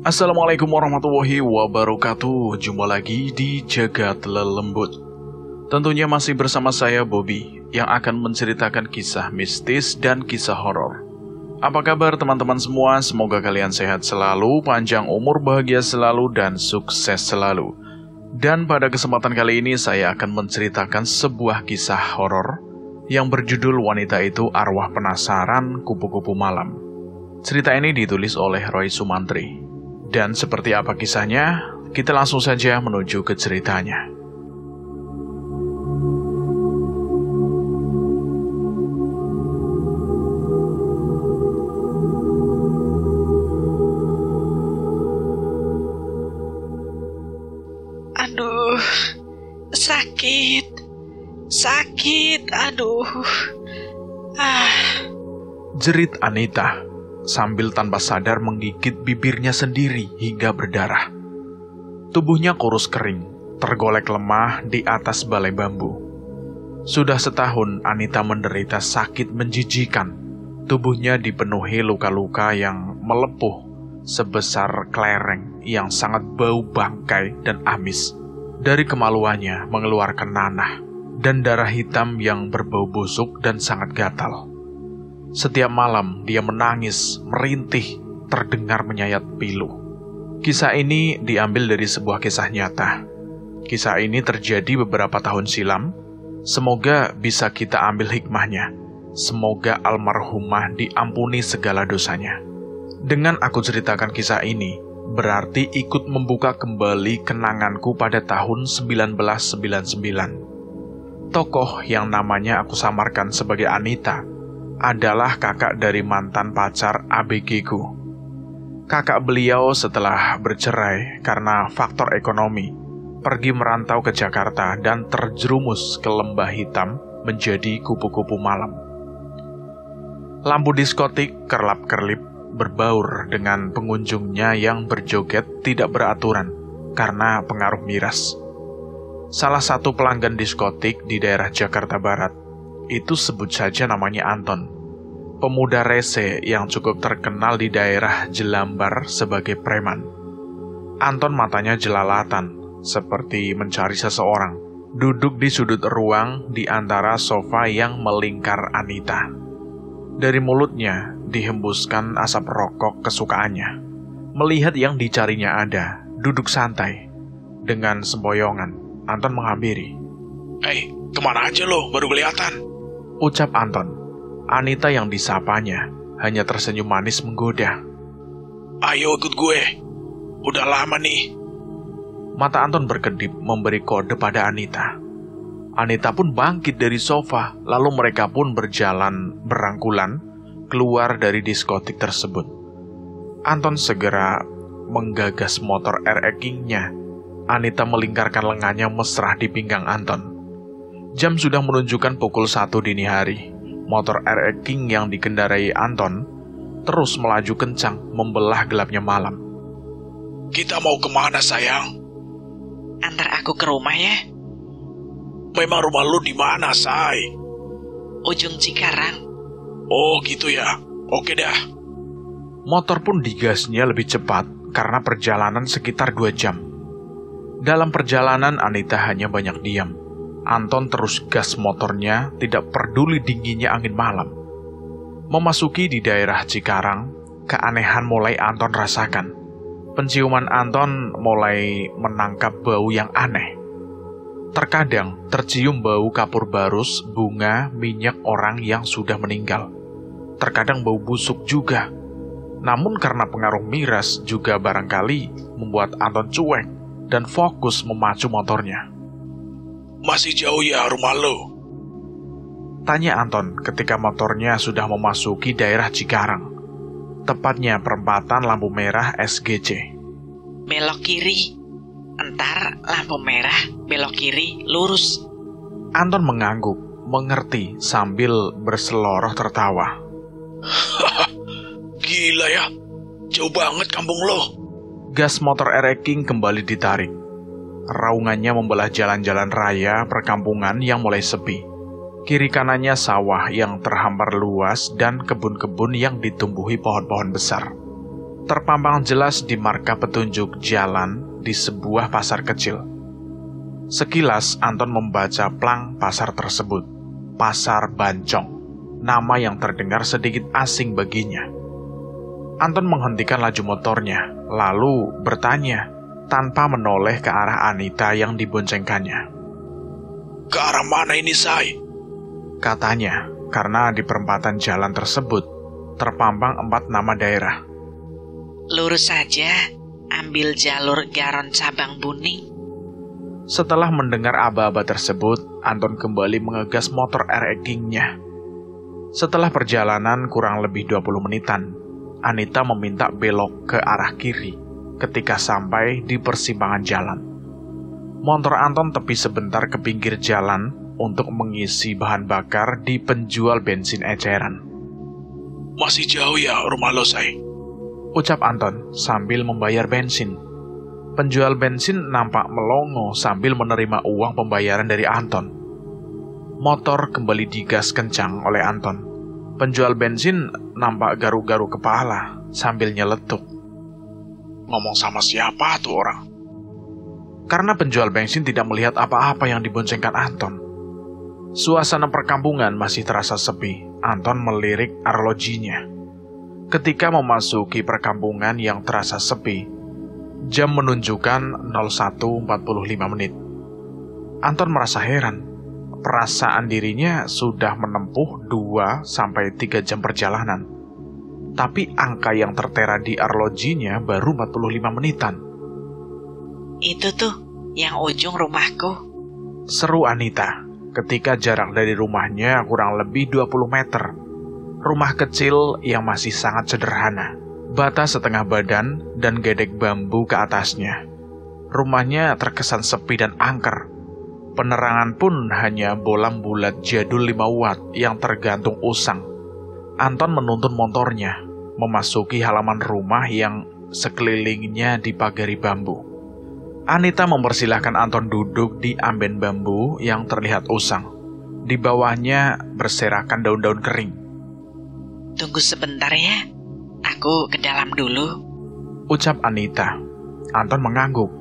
Assalamualaikum warahmatullahi wabarakatuh. Jumpa lagi di Jagat Lelembut. Tentunya masih bersama saya Bobby yang akan menceritakan kisah mistis dan kisah horor. Apa kabar teman-teman semua? Semoga kalian sehat selalu, panjang umur, bahagia selalu, dan sukses selalu. Dan pada kesempatan kali ini saya akan menceritakan sebuah kisah horor yang berjudul Wanita Itu Arwah Penasaran Kupu-Kupu Malam. Cerita ini ditulis oleh Roy Sumantri. Dan seperti apa kisahnya, kita langsung saja menuju ke ceritanya. Aduh, sakit, aduh. Jerit Anita sambil tanpa sadar menggigit bibirnya sendiri hingga berdarah. Tubuhnya kurus kering, tergolek lemah di atas balai bambu. Sudah setahun Anita menderita sakit menjijikan. Tubuhnya dipenuhi luka-luka yang melepuh sebesar kelereng yang sangat bau bangkai dan amis. Dari kemaluannya mengeluarkan nanah dan darah hitam yang berbau busuk dan sangat gatal. Setiap malam dia menangis, merintih, terdengar menyayat pilu. Kisah ini diambil dari sebuah kisah nyata. Kisah ini terjadi beberapa tahun silam. Semoga bisa kita ambil hikmahnya. Semoga almarhumah diampuni segala dosanya. Dengan aku ceritakan kisah ini, berarti ikut membuka kembali kenanganku pada tahun 1999. Tokoh yang namanya aku samarkan sebagai Anita adalah kakak dari mantan pacar ABG-ku. Kakak beliau setelah bercerai karena faktor ekonomi, pergi merantau ke Jakarta dan terjerumus ke lembah hitam menjadi kupu-kupu malam. Lampu diskotik kerlap-kerlip berbaur dengan pengunjungnya yang berjoget tidak beraturan karena pengaruh miras. Salah satu pelanggan diskotik di daerah Jakarta Barat, itu sebut saja namanya Anton, pemuda rese yang cukup terkenal di daerah Jelambar sebagai preman. Anton matanya jelalatan, seperti mencari seseorang, duduk di sudut ruang di antara sofa yang melingkar Anita. Dari mulutnya dihembuskan asap rokok kesukaannya. Melihat yang dicarinya ada, duduk santai. Dengan sempoyongan, Anton menghampiri. "Hei, kemana aja lo? Baru kelihatan," ucap Anton. Anita yang disapanya hanya tersenyum manis menggoda. "Ayo ikut gue. Udah lama nih." Mata Anton berkedip memberi kode pada Anita. Anita pun bangkit dari sofa, lalu mereka pun berjalan berangkulan keluar dari diskotik tersebut. Anton segera menggagas motor RX-nya. Anita melingkarkan lengannya mesra di pinggang Anton. Jam sudah menunjukkan pukul 1 dini hari. Motor RX King yang dikendarai Anton terus melaju kencang membelah gelapnya malam. "Kita mau kemana, sayang?" Antar aku ke rumah ya. "Memang rumah lu di mana, say?" Ujung Cikarang. "Oh gitu ya, oke dah." Motor pun digasnya lebih cepat karena perjalanan sekitar 2 jam. Dalam perjalanan Anita hanya banyak diam. Anton terus gas motornya, tidak peduli dinginnya angin malam. Memasuki di daerah Cikarang, keanehan mulai Anton rasakan. Penciuman Anton mulai menangkap bau yang aneh. Terkadang tercium bau kapur barus, bunga, minyak orang yang sudah meninggal. Terkadang bau busuk juga. Namun karena pengaruh miras juga barangkali membuat Anton cuek dan fokus memacu motornya. "Masih jauh ya rumah lo?" tanya Anton ketika motornya sudah memasuki daerah Cikarang. Tepatnya perempatan lampu merah SGC. Belok kiri. Entar lampu merah, belok kiri, lurus. Anton mengangguk, mengerti sambil berseloroh tertawa. "Gila ya, jauh banget kampung lo." Gas motor RX King kembali ditarik. Raungannya membelah jalan-jalan raya perkampungan yang mulai sepi. Kiri kanannya sawah yang terhampar luas dan kebun-kebun yang ditumbuhi pohon-pohon besar. terpampang jelas di marka petunjuk jalan di sebuah pasar kecil. Sekilas Anton membaca plang pasar tersebut, Pasar Bancong, nama yang terdengar sedikit asing baginya. Anton menghentikan laju motornya, lalu bertanya tanpa menoleh ke arah Anita yang diboncengkannya. Ke arah mana ini, Say? Katanya, karena di perempatan jalan tersebut terpampang 4 nama daerah. Lurus saja, ambil jalur Garon Cabang Buning. Setelah mendengar aba-aba tersebut, Anton kembali mengegas motor RX-nya. Setelah perjalanan kurang lebih 20 menitan, Anita meminta belok ke arah kiri ketika sampai di persimpangan jalan. Motor Anton tepi sebentar ke pinggir jalan untuk mengisi bahan bakar di penjual bensin eceran. Masih jauh ya rumah lo, Say? Ucap Anton sambil membayar bensin. Penjual bensin nampak melongo sambil menerima uang pembayaran dari Anton. Motor kembali digas kencang oleh Anton. Penjual bensin nampak garuk-garuk kepala sambil nyeletuk. Ngomong sama siapa tuh orang? Karena penjual bensin tidak melihat apa-apa yang diboncengkan Anton. Suasana perkampungan masih terasa sepi. Anton melirik arlojinya. Ketika memasuki perkampungan yang terasa sepi, jam menunjukkan 01.45 menit. Anton merasa heran. Perasaan dirinya sudah menempuh 2-3 jam perjalanan. Tapi angka yang tertera di arlojinya baru 45 menitan. Itu tuh, yang ujung rumahku. Seru Anita ketika jarak dari rumahnya kurang lebih 20 meter. Rumah kecil yang masih sangat sederhana. Bata setengah badan dan gedek bambu ke atasnya. Rumahnya terkesan sepi dan angker. Penerangan pun hanya bolam bulat jadul 5 watt yang tergantung usang. Anton menuntun motornya, memasuki halaman rumah yang sekelilingnya dipagari bambu. Anita mempersilahkan Anton duduk di amben bambu yang terlihat usang. Di bawahnya berserakan daun-daun kering. Tunggu sebentar ya, aku ke dalam dulu. Ucap Anita. Anton mengangguk.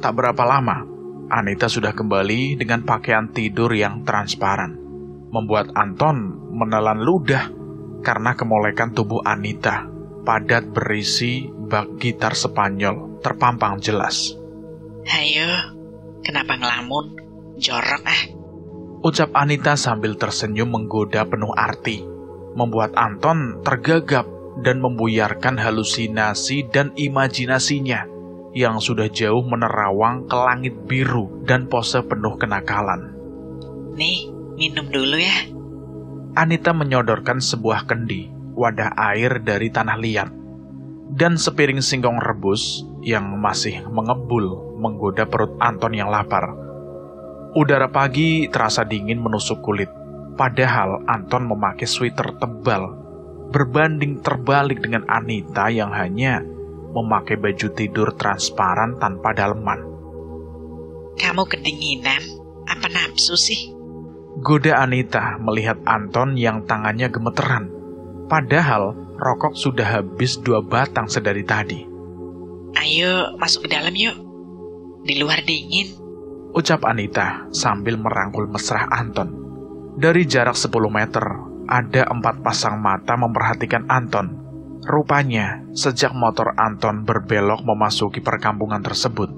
Tak berapa lama, Anita sudah kembali dengan pakaian tidur yang transparan. Membuat Anton menelan ludah karena kemolekan tubuh Anita padat berisi bak gitar Spanyol terpampang jelas. Hayo, kenapa ngelamun? Jorok ah. Ucap Anita sambil tersenyum menggoda penuh arti. Membuat Anton tergagap dan membuyarkan halusinasi dan imajinasinya yang sudah jauh menerawang ke langit biru dan pose penuh kenakalan. Nih, minum dulu ya. Anita menyodorkan sebuah kendi, wadah air dari tanah liat, dan sepiring singkong rebus yang masih mengebul menggoda perut Anton yang lapar. Udara pagi terasa dingin menusuk kulit, padahal Anton memakai sweater tebal, berbanding terbalik dengan Anita yang hanya memakai baju tidur transparan tanpa daleman. Kamu kedinginan? Apa nafsu sih? Goda Anita melihat Anton yang tangannya gemeteran. Padahal rokok sudah habis 2 batang sedari tadi. Ayo masuk ke dalam yuk. Di luar dingin. Ucap Anita sambil merangkul mesra Anton. Dari jarak 10 meter, ada 4 pasang mata memperhatikan Anton. Rupanya, sejak motor Anton berbelok memasuki perkampungan tersebut,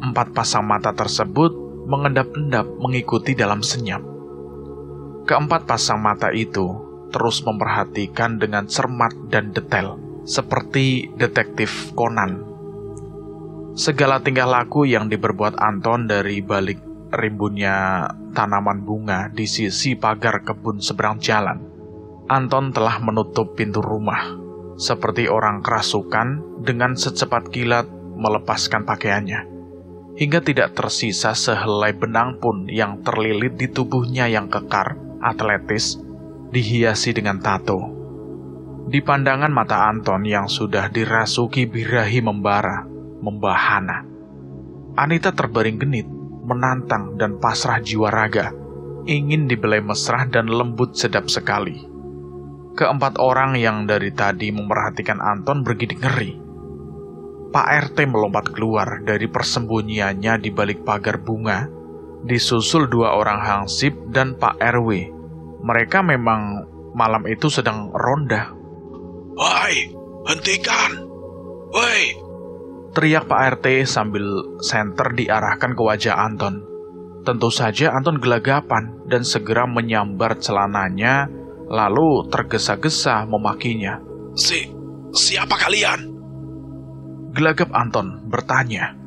4 pasang mata tersebut mengendap-endap mengikuti dalam senyap. Keempat pasang mata itu terus memperhatikan dengan cermat dan detail, seperti detektif Conan. Segala tingkah laku yang diperbuat Anton dari balik rimbunnya tanaman bunga di sisi pagar kebun seberang jalan. Anton telah menutup pintu rumah, seperti orang kerasukan dengan secepat kilat melepaskan pakaiannya, hingga tidak tersisa sehelai benang pun yang terlilit di tubuhnya yang kekar, atletis, dihiasi dengan tato. Di pandangan mata Anton yang sudah dirasuki birahi membahana, Anita terbaring genit, menantang dan pasrah jiwa raga, ingin dibelai mesra dan lembut sedap sekali. Keempat orang yang dari tadi memerhatikan Anton bergidik ngeri. Pak RT melompat keluar dari persembunyiannya di balik pagar bunga, disusul 2 orang hansip dan Pak RW. Mereka memang malam itu sedang ronda. Woi, hentikan! Woi! Teriak Pak RT sambil senter diarahkan ke wajah Anton. Tentu saja Anton gelagapan dan segera menyambar celananya, lalu tergesa-gesa memakinya. Siapa kalian? Gelagap Anton bertanya.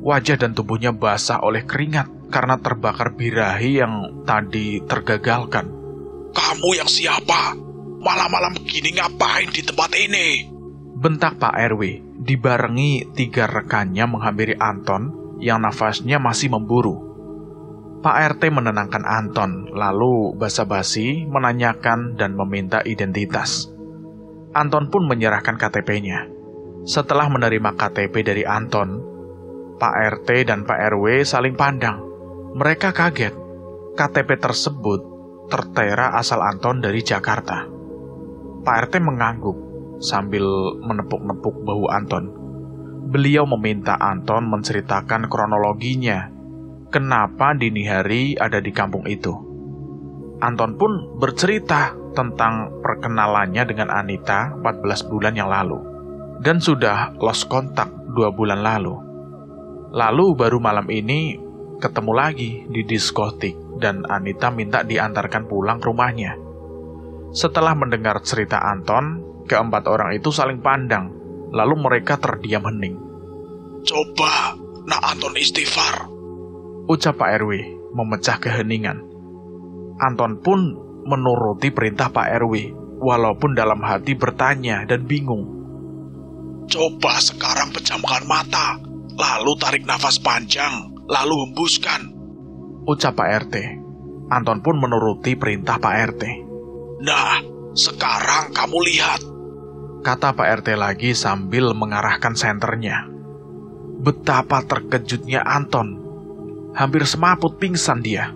Wajah dan tubuhnya basah oleh keringat karena terbakar birahi yang tadi tergagalkan. Kamu yang siapa? Malam-malam begini ngapain di tempat ini? Bentak Pak RW, dibarengi 3 rekannya menghampiri Anton yang nafasnya masih memburu. Pak RT menenangkan Anton, lalu basa-basi menanyakan dan meminta identitas. Anton pun menyerahkan KTP-nya. Setelah menerima KTP dari Anton, Pak RT dan Pak RW saling pandang. Mereka kaget. KTP tersebut tertera asal Anton dari Jakarta. Pak RT mengangguk sambil menepuk-nepuk bahu Anton. Beliau meminta Anton menceritakan kronologinya. Kenapa dini hari ada di kampung itu? Anton pun bercerita tentang perkenalannya dengan Anita 14 bulan yang lalu. Dan sudah lost kontak 2 bulan lalu. Lalu baru malam ini ketemu lagi di diskotik dan Anita minta diantarkan pulang ke rumahnya. Setelah mendengar cerita Anton, keempat orang itu saling pandang. Lalu mereka terdiam hening. Coba, nak Anton istighfar, ucap Pak RW, memecah keheningan. Anton pun menuruti perintah Pak RW, walaupun dalam hati bertanya dan bingung. Coba sekarang pejamkan mata, lalu tarik nafas panjang, lalu hembuskan, ucap Pak RT. Anton pun menuruti perintah Pak RT. Nah, sekarang kamu lihat, kata Pak RT lagi sambil mengarahkan senternya. Betapa terkejutnya Anton. Hampir semaput pingsan dia.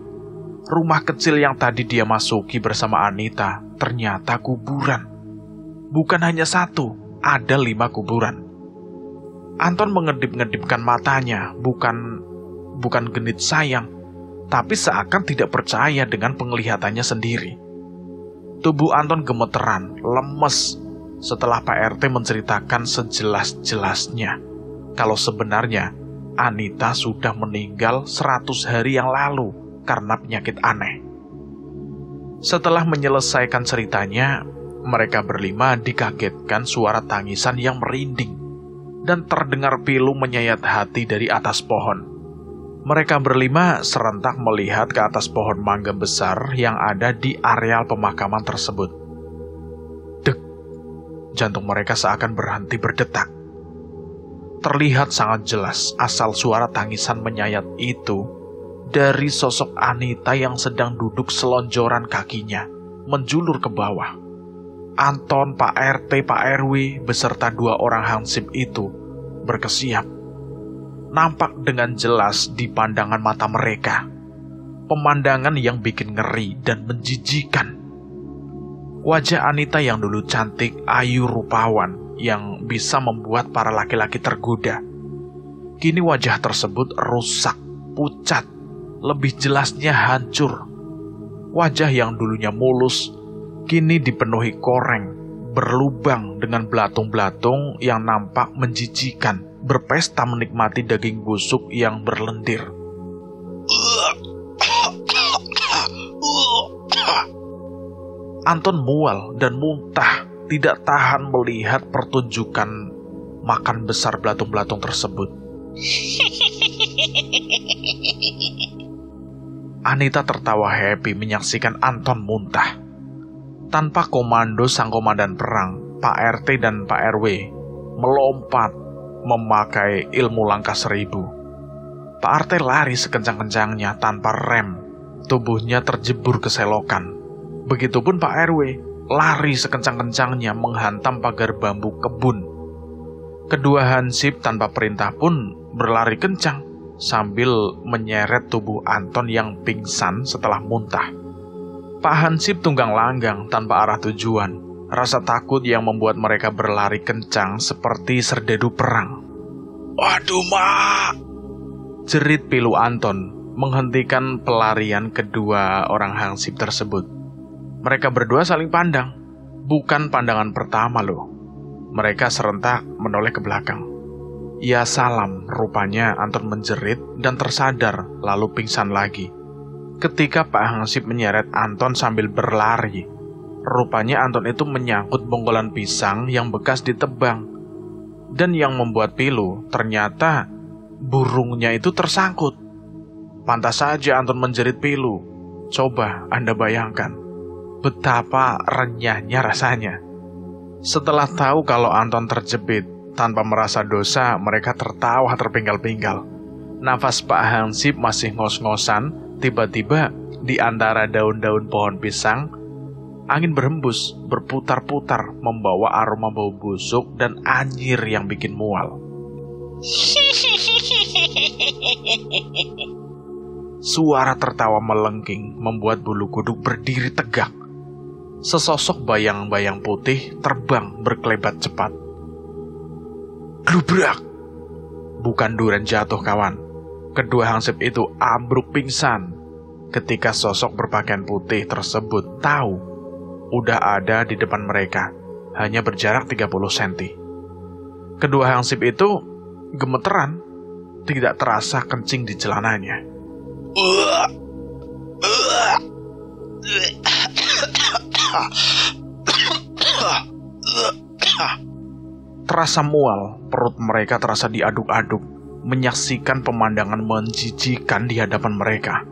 Rumah kecil yang tadi dia masuki bersama Anita ternyata kuburan. Bukan hanya 1, ada 5 kuburan. Anton mengedip-ngedipkan matanya, bukan genit sayang, tapi seakan tidak percaya dengan penglihatannya sendiri. Tubuh Anton gemeteran, lemes, setelah Pak RT menceritakan sejelas-jelasnya kalau sebenarnya Anita sudah meninggal 100 hari yang lalu karena penyakit aneh. Setelah menyelesaikan ceritanya, mereka berlima dikagetkan suara tangisan yang merinding dan terdengar pilu menyayat hati dari atas pohon. Mereka berlima serentak melihat ke atas pohon mangga besar yang ada di areal pemakaman tersebut. Dek, jantung mereka seakan berhenti berdetak. Terlihat sangat jelas asal suara tangisan menyayat itu dari sosok Anita yang sedang duduk selonjoran kakinya, menjulur ke bawah. Anton, Pak RT, Pak RW, beserta 2 orang hansip itu berkesiap. Nampak dengan jelas di pandangan mata mereka. Pemandangan yang bikin ngeri dan menjijikan. Wajah Anita yang dulu cantik, ayu rupawan, yang bisa membuat para laki-laki tergoda. Kini wajah tersebut rusak, pucat, lebih jelasnya hancur. Wajah yang dulunya mulus, kini dipenuhi koreng, berlubang dengan belatung-belatung yang nampak menjijikan, berpesta menikmati daging busuk yang berlendir. Anton mual dan muntah, tidak tahan melihat pertunjukan makan besar belatung-belatung tersebut. Anita tertawa happy menyaksikan Anton muntah. Tanpa komando sang komandan perang, Pak RT dan Pak RW melompat memakai ilmu langkah 1000. Pak RT lari sekencang-kencangnya tanpa rem. Tubuhnya terjebur ke selokan. Begitupun Pak RW lari sekencang-kencangnya menghantam pagar bambu kebun. Kedua hansip tanpa perintah pun berlari kencang sambil menyeret tubuh Anton yang pingsan setelah muntah. Pak Hansip tunggang langgang tanpa arah tujuan, Rasa takut yang membuat mereka berlari kencang seperti serdadu perang. Waduh, Mak! Jerit pilu Anton menghentikan pelarian kedua orang hansip tersebut. Mereka berdua saling pandang. Bukan pandangan pertama loh. Mereka serentak menoleh ke belakang. Ya salam, rupanya Anton menjerit dan tersadar lalu pingsan lagi. Ketika Pak Hansip menyeret Anton sambil berlari, rupanya Anton itu menyangkut bonggolan pisang yang bekas ditebang. Dan yang membuat pilu, ternyata burungnya itu tersangkut. Pantas saja Anton menjerit pilu. Coba Anda bayangkan, betapa renyahnya rasanya. Setelah tahu kalau Anton terjepit, tanpa merasa dosa, mereka tertawa terpinggal-pinggal. Nafas Pak Hansip masih ngos-ngosan. Tiba-tiba di antara daun-daun pohon pisang, angin berhembus, berputar-putar, membawa aroma bau busuk dan anyir yang bikin mual. Suara tertawa melengking membuat bulu kuduk berdiri tegak. Sesosok bayang-bayang putih terbang berkelebat cepat. Glubrak! Bukan duren jatuh, kawan. Kedua hansip itu ambruk pingsan ketika sosok berpakaian putih tersebut tahu udah ada di depan mereka, hanya berjarak 30 cm. Kedua hansip itu gemeteran, tidak terasa kencing di celananya. Terasa mual, perut mereka terasa diaduk-aduk, menyaksikan pemandangan menjijikan di hadapan mereka.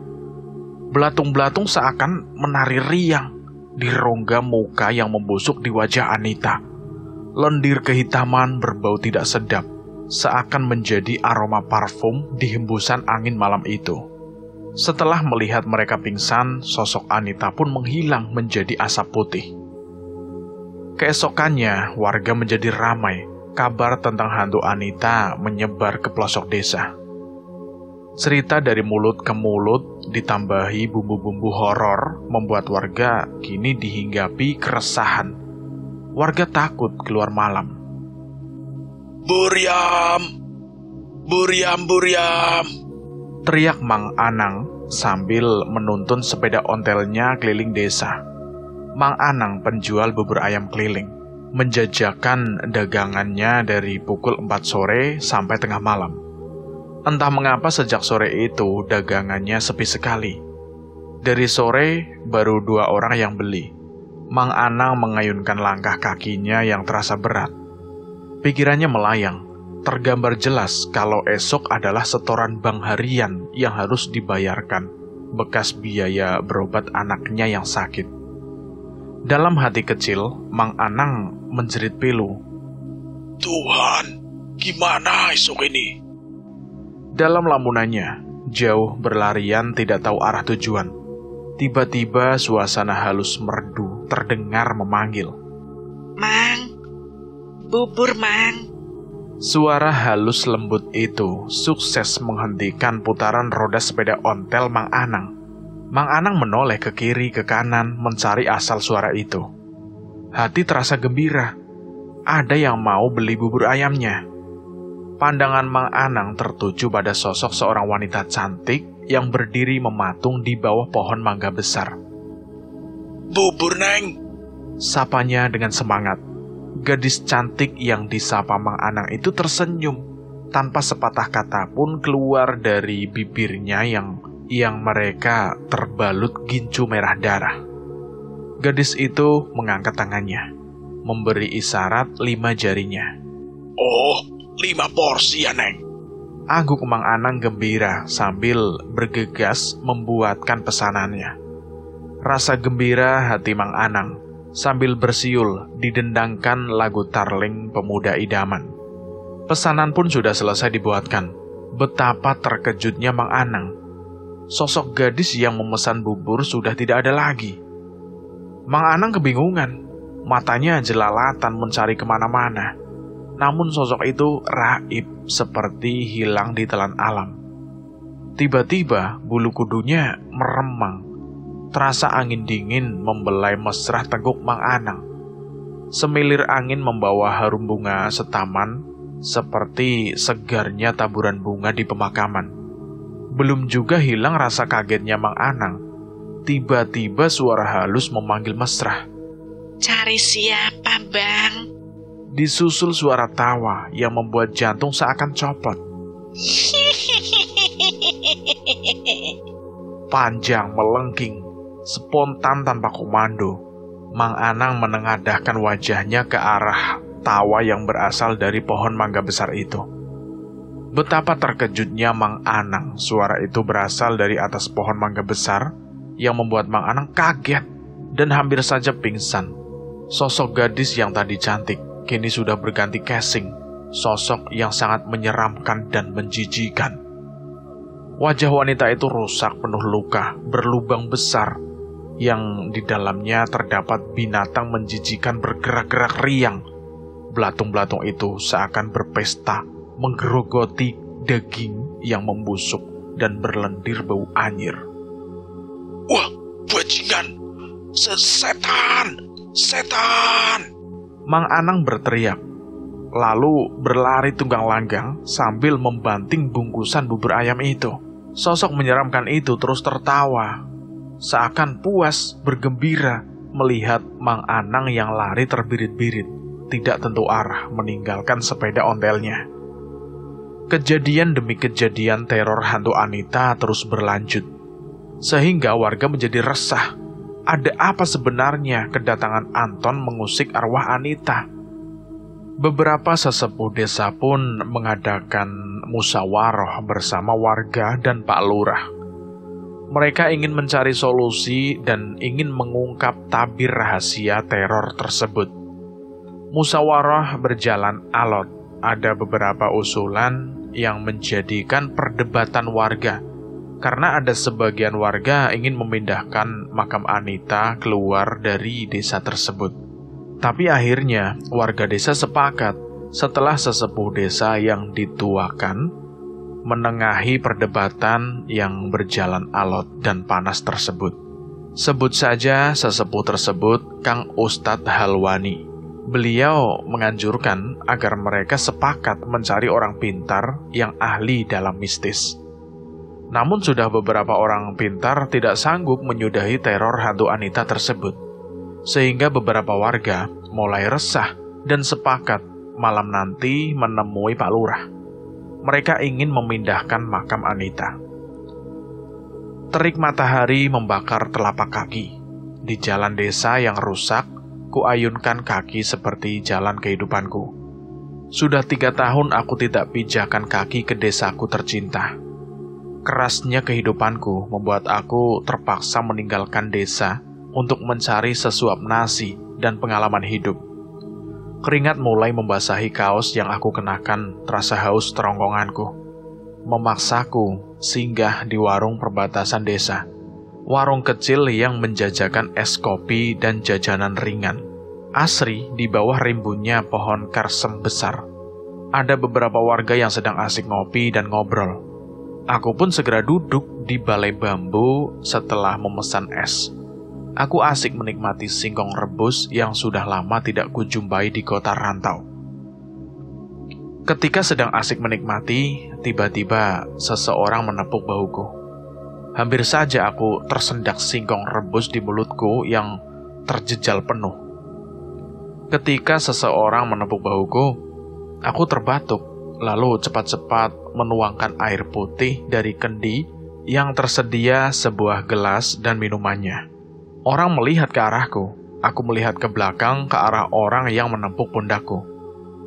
Belatung-belatung seakan menari riang di rongga muka yang membusuk di wajah Anita. Lendir kehitaman berbau tidak sedap, seakan menjadi aroma parfum di hembusan angin malam itu. Setelah melihat mereka pingsan, sosok Anita pun menghilang menjadi asap putih. Keesokannya, warga menjadi ramai. Kabar tentang hantu Anita menyebar ke pelosok desa. Cerita dari mulut ke mulut ditambahi bumbu-bumbu horor membuat warga kini dihinggapi keresahan. Warga takut keluar malam. Buryam! Buryam, buryam! Teriak Mang Anang sambil menuntun sepeda ontelnya keliling desa. Mang Anang penjual bubur ayam keliling menjajakan dagangannya dari pukul 4 sore sampai tengah malam. Entah mengapa sejak sore itu dagangannya sepi sekali. Dari sore baru 2 orang yang beli. Mang Anang mengayunkan langkah kakinya yang terasa berat. Pikirannya melayang, tergambar jelas kalau esok adalah setoran bank harian yang harus dibayarkan, bekas biaya berobat anaknya yang sakit. Dalam hati kecil, Mang Anang menjerit pilu. Tuhan, gimana esok ini? Dalam lamunannya, jauh berlarian tidak tahu arah tujuan. Tiba-tiba suasana halus merdu terdengar memanggil. Mang, bubur Mang. Suara halus lembut itu sukses menghentikan putaran roda sepeda ontel Mang Anang. Mang Anang menoleh ke kiri ke kanan mencari asal suara itu. Hati terasa gembira. Ada yang mau beli bubur ayamnya. Pandangan Mang Anang tertuju pada sosok seorang wanita cantik yang berdiri mematung di bawah pohon mangga besar. Bubur, Neng! Sapanya dengan semangat. Gadis cantik yang disapa Mang Anang itu tersenyum, tanpa sepatah kata pun keluar dari bibirnya yang mereka terbalut gincu merah darah. Gadis itu mengangkat tangannya, memberi isyarat 5 jarinya. Oh, 5 porsi ya, Neng. Angguk Mang Anang gembira sambil bergegas membuatkan pesanannya. Rasa gembira hati Mang Anang sambil bersiul didendangkan lagu Tarling Pemuda Idaman. Pesanan pun sudah selesai dibuatkan. Betapa terkejutnya Mang Anang. Sosok gadis yang memesan bubur sudah tidak ada lagi. Mang Anang kebingungan, matanya jelalatan mencari kemana-mana. Namun sosok itu raib seperti hilang di telan alam. Tiba-tiba bulu kudunya meremang. Terasa angin dingin membelai mesra tengkuk Mang Anang. Semilir angin membawa harum bunga setaman, seperti segarnya taburan bunga di pemakaman. Belum juga hilang rasa kagetnya Mang Anang. Tiba-tiba suara halus memanggil mesra. Cari siapa, Bang? Disusul suara tawa yang membuat jantung seakan copot. Panjang, melengking, spontan tanpa komando. Mang Anang menengadahkan wajahnya ke arah tawa yang berasal dari pohon mangga besar itu. Betapa terkejutnya Mang Anang. Suara itu berasal dari atas pohon mangga besar yang membuat Mang Anang kaget dan hampir saja pingsan. Sosok gadis yang tadi cantik kini sudah berganti casing, sosok yang sangat menyeramkan dan menjijikan. Wajah wanita itu rusak, penuh luka, berlubang besar, yang di dalamnya terdapat binatang menjijikan bergerak-gerak riang. Belatung-belatung itu seakan berpesta, menggerogoti daging yang membusuk dan berlendir bau anyir. Wah, bajingan! Setan! Setan! Mang Anang berteriak, lalu berlari tunggang langgang sambil membanting bungkusan bubur ayam itu. Sosok menyeramkan itu terus tertawa, seakan puas, bergembira melihat Mang Anang yang lari terbirit-birit, tidak tentu arah, meninggalkan sepeda ontelnya. Kejadian demi kejadian teror hantu Anita terus berlanjut, sehingga warga menjadi resah. Ada apa sebenarnya kedatangan Anton mengusik arwah Anita? Beberapa sesepuh desa pun mengadakan musyawarah bersama warga dan Pak Lurah. Mereka ingin mencari solusi dan ingin mengungkap tabir rahasia teror tersebut. Musyawarah berjalan alot. Ada beberapa usulan yang menjadikan perdebatan warga, karena ada sebagian warga ingin memindahkan makam Anita keluar dari desa tersebut. Tapi akhirnya warga desa sepakat setelah sesepuh desa yang dituakan menengahi perdebatan yang berjalan alot dan panas tersebut. Sebut saja sesepuh tersebut Kang Ustadz Halwani. Beliau menganjurkan agar mereka sepakat mencari orang pintar yang ahli dalam mistis. Namun sudah beberapa orang pintar tidak sanggup menyudahi teror hantu Anita tersebut. Sehingga beberapa warga mulai resah dan sepakat malam nanti menemui Pak Lurah. Mereka ingin memindahkan makam Anita. Terik matahari membakar telapak kaki. Di jalan desa yang rusak, kuayunkan kaki seperti jalan kehidupanku. Sudah 3 tahun aku tidak pijakan kaki ke desaku tercinta. Kerasnya kehidupanku membuat aku terpaksa meninggalkan desa untuk mencari sesuap nasi dan pengalaman hidup. Keringat mulai membasahi kaos yang aku kenakan, terasa haus terongkonganku. Memaksaku singgah di warung perbatasan desa. Warung kecil yang menjajakan es kopi dan jajanan ringan. Asri di bawah rimbunnya pohon karsem besar. Ada beberapa warga yang sedang asik ngopi dan ngobrol. Aku pun segera duduk di balai bambu setelah memesan es. Aku asik menikmati singkong rebus yang sudah lama tidak kujumpai di kota rantau. Ketika sedang asik menikmati, tiba-tiba seseorang menepuk bahuku. Hampir saja aku tersendak singkong rebus di mulutku yang terjejal penuh. Ketika seseorang menepuk bahuku, aku terbatuk, lalu cepat-cepat menuangkan air putih dari kendi yang tersedia sebuah gelas dan minumannya. Orang melihat ke arahku, aku melihat ke belakang ke arah orang yang menepuk pundakku.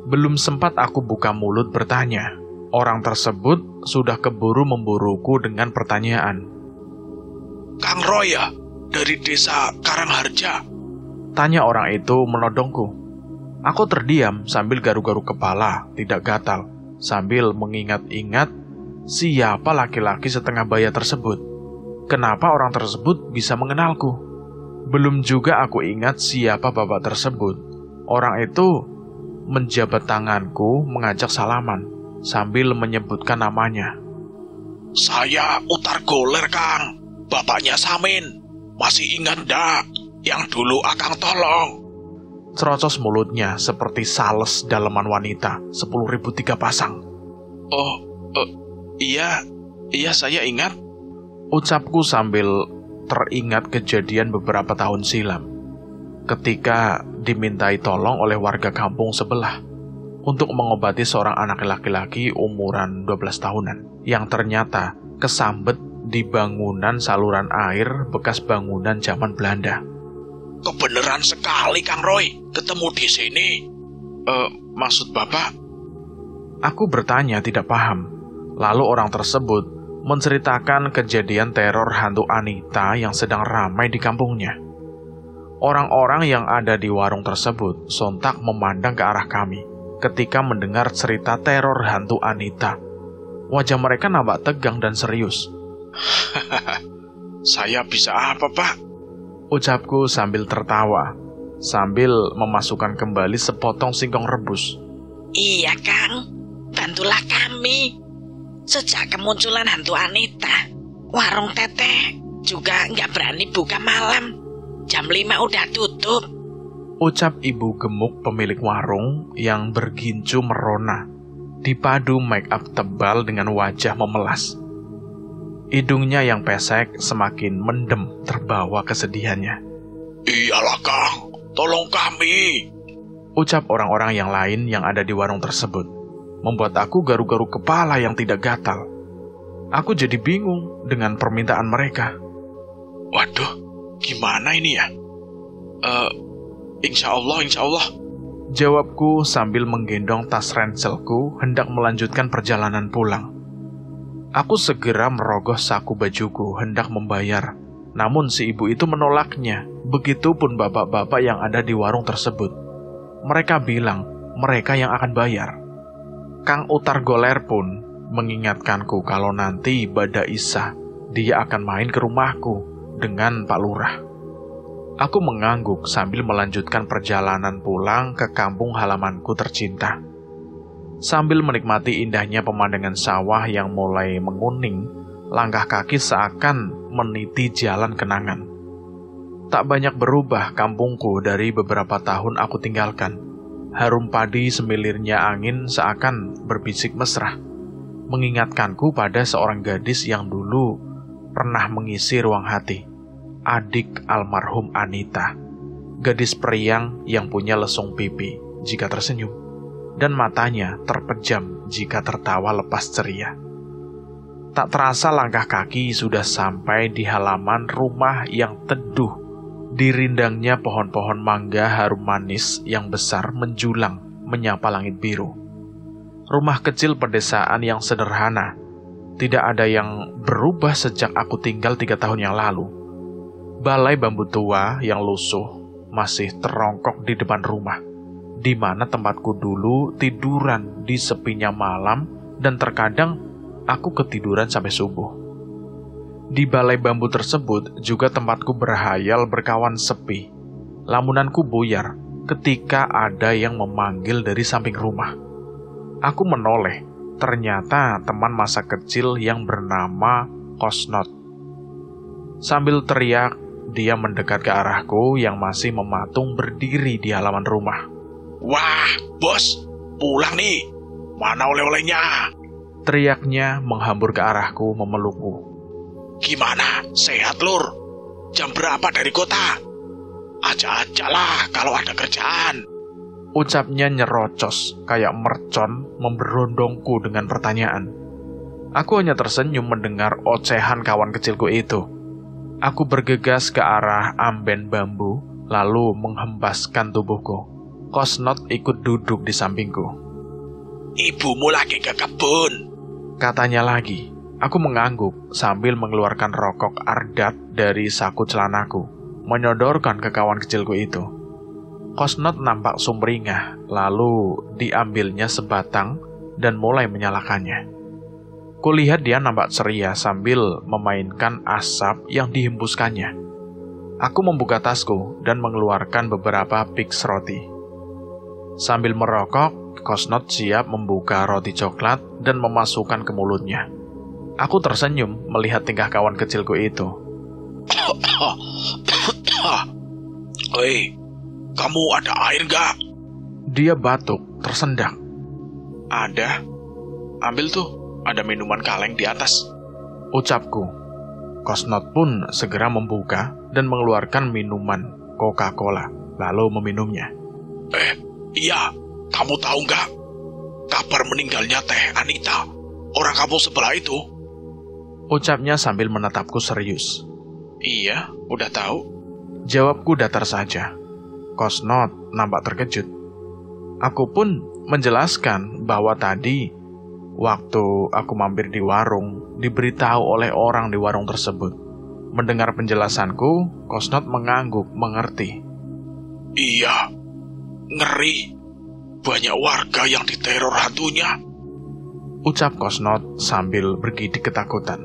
Belum sempat aku buka mulut bertanya, orang tersebut sudah keburu memburuku dengan pertanyaan. Kang Roy ya? Dari desa Karangharja? Tanya orang itu menodongku. Aku terdiam sambil garu-garu kepala, tidak gatal, sambil mengingat-ingat siapa laki-laki setengah baya tersebut. Kenapa orang tersebut bisa mengenalku? Belum juga aku ingat siapa bapak tersebut. Orang itu menjabat tanganku mengajak salaman sambil menyebutkan namanya. Saya Utar Goler, Kang. Bapaknya Samin. Masih ingat ndak? Yang dulu Akang tolong. Cerocos mulutnya seperti sales daleman wanita, 10.000 3 pasang. Iya saya ingat. Ucapku sambil teringat kejadian beberapa tahun silam, ketika dimintai tolong oleh warga kampung sebelah untuk mengobati seorang anak laki-laki umuran 12 tahunan yang ternyata kesambet di bangunan saluran air bekas bangunan zaman Belanda. Kebenaran sekali, Kang Roy. Ketemu di sini. Maksud Bapak? Aku bertanya tidak paham. Lalu orang tersebut menceritakan kejadian teror hantu Anita yang sedang ramai di kampungnya. Orang-orang yang ada di warung tersebut sontak memandang ke arah kami ketika mendengar cerita teror hantu Anita. Wajah mereka nampak tegang dan serius. Saya bisa apa, Pak? Ucapku sambil tertawa, sambil memasukkan kembali sepotong singkong rebus. Iya, Kang. Bantulah kami. Sejak kemunculan hantu Anita, warung Teteh juga nggak berani buka malam. Jam 5 udah tutup. Ucap ibu gemuk pemilik warung yang bergincu merona, dipadu make up tebal dengan wajah memelas. Hidungnya yang pesek semakin mendem terbawa kesedihannya. Iyalah, Kang. Tolong kami. Ucap orang-orang yang lain yang ada di warung tersebut membuat aku garu-garu kepala yang tidak gatal. Aku jadi bingung dengan permintaan mereka. Waduh, gimana ini ya? Insya Allah. Jawabku sambil menggendong tas ranselku hendak melanjutkan perjalanan pulang. Aku segera merogoh saku bajuku hendak membayar. Namun si ibu itu menolaknya. Begitupun bapak-bapak yang ada di warung tersebut. Mereka bilang mereka yang akan bayar. Kang Utar Goler pun mengingatkanku kalau nanti Bada Isa dia akan main ke rumahku dengan Pak Lurah. Aku mengangguk sambil melanjutkan perjalanan pulang ke kampung halamanku tercinta. Sambil menikmati indahnya pemandangan sawah yang mulai menguning, langkah kaki seakan meniti jalan kenangan. Tak banyak berubah kampungku dari beberapa tahun aku tinggalkan. Harum padi semilirnya angin seakan berbisik mesra, mengingatkanku pada seorang gadis yang dulu pernah mengisi ruang hati, adik almarhum Anita. Gadis periang yang punya lesung pipi jika tersenyum, dan matanya terpejam jika tertawa lepas ceria. Tak terasa langkah kaki sudah sampai di halaman rumah yang teduh. Dirindangnya pohon-pohon mangga harum manis yang besar menjulang menyapa langit biru. Rumah kecil pedesaan yang sederhana, tidak ada yang berubah sejak aku tinggal 3 tahun yang lalu. Balai bambu tua yang lusuh masih terongkok di depan rumah, di mana tempatku dulu tiduran di sepinya malam dan terkadang aku ketiduran sampai subuh. Di balai bambu tersebut juga tempatku berhayal berkawan sepi. Lamunanku buyar ketika ada yang memanggil dari samping rumah. Aku menoleh, ternyata teman masa kecil yang bernama Kosnot. Sambil teriak, dia mendekat ke arahku yang masih mematung berdiri di halaman rumah. Wah, bos, pulang nih. Mana oleh-olehnya? Teriaknya menghambur ke arahku memelukku. Gimana? Sehat, Lur? Jam berapa dari kota? Aja-aja lah kalau ada kerjaan. Ucapnya nyerocos, kayak mercon memberondongku dengan pertanyaan. Aku hanya tersenyum mendengar ocehan kawan kecilku itu. Aku bergegas ke arah amben bambu, lalu menghempaskan tubuhku. Kosnot ikut duduk di sampingku. Ibumu lagi ke kebun, katanya lagi. Aku mengangguk sambil mengeluarkan rokok ardat dari saku celanaku, menyodorkan ke kawan kecilku itu. Kosnot nampak sumringah, lalu diambilnya sebatang dan mulai menyalakannya. Kulihat dia nampak ceria sambil memainkan asap yang dihembuskannya. Aku membuka tasku dan mengeluarkan beberapa piks roti. Sambil merokok, Kosnot siap membuka roti coklat dan memasukkan ke mulutnya. Aku tersenyum melihat tingkah kawan kecilku itu. Oi, Kamu ada air nggak? Dia batuk, tersendak. Ada. Ambil tuh, ada minuman kaleng di atas. Ucapku. Kosnot pun segera membuka dan mengeluarkan minuman Coca-Cola, lalu meminumnya. Iya, kamu tahu nggak? Kabar meninggalnya Teh Anita, orang kampung sebelah itu. Ucapnya sambil menatapku serius. Iya, udah tahu. Jawabku datar saja. Kosnot nampak terkejut. Aku pun menjelaskan bahwa tadi, waktu aku mampir di warung, diberitahu oleh orang di warung tersebut. Mendengar penjelasanku, Kosnot mengangguk mengerti. Iya, ngeri. Banyak warga yang diteror hantunya. Ucap Kosnot sambil bergidik ketakutan.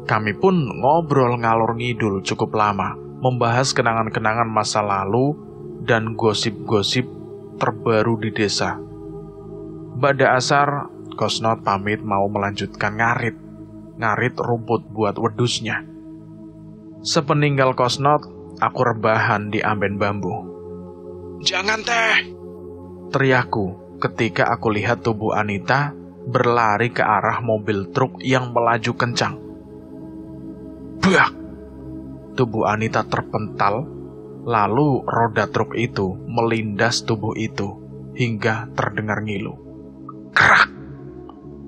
Kami pun ngobrol ngalor ngidul cukup lama, membahas kenangan-kenangan masa lalu dan gosip-gosip terbaru di desa. Bada asar, Kosnot pamit mau melanjutkan ngarit rumput buat wedusnya. Sepeninggal Kosnot, aku rebahan di amben bambu. Jangan, Teh! Teriakku ketika aku lihat tubuh Anita berlari ke arah mobil truk yang melaju kencang. Bak! Tubuh Anita terpental, lalu roda truk itu melindas tubuh itu hingga terdengar ngilu. Kerak!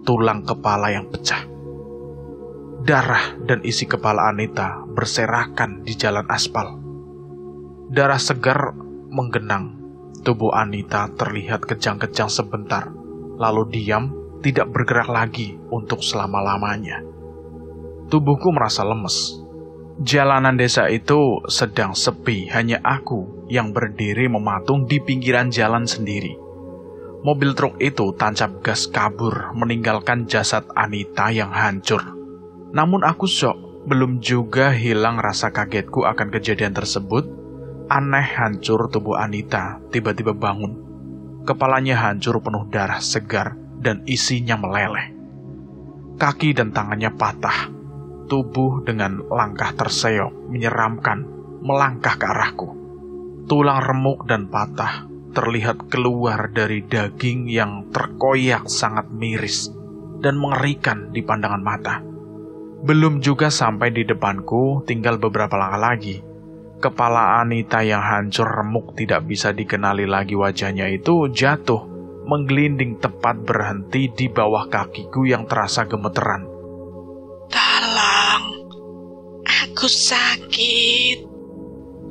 Tulang kepala yang pecah. Darah dan isi kepala Anita berserakan di jalan aspal. Darah segar menggenang. Tubuh Anita terlihat kejang-kejang sebentar, lalu diam, tidak bergerak lagi untuk selama-lamanya. Tubuhku merasa lemes. Jalanan desa itu sedang sepi, hanya aku yang berdiri mematung di pinggiran jalan sendiri. Mobil truk itu tancap gas kabur, meninggalkan jasad Anita yang hancur. Namun aku syok, belum juga hilang rasa kagetku akan kejadian tersebut. Aneh hancur tubuh Anita tiba-tiba bangun. Kepalanya hancur penuh darah segar dan isinya meleleh. Kaki dan tangannya patah. Tubuh dengan langkah terseok, menyeramkan, melangkah ke arahku. Tulang remuk dan patah terlihat keluar dari daging yang terkoyak sangat miris dan mengerikan di pandangan mata. Belum juga sampai di depanku, tinggal beberapa langkah lagi. Kepala Anita yang hancur remuk tidak bisa dikenali lagi wajahnya itu jatuh, menggelinding tepat berhenti di bawah kakiku yang terasa gemeteran. Tolong, aku sakit.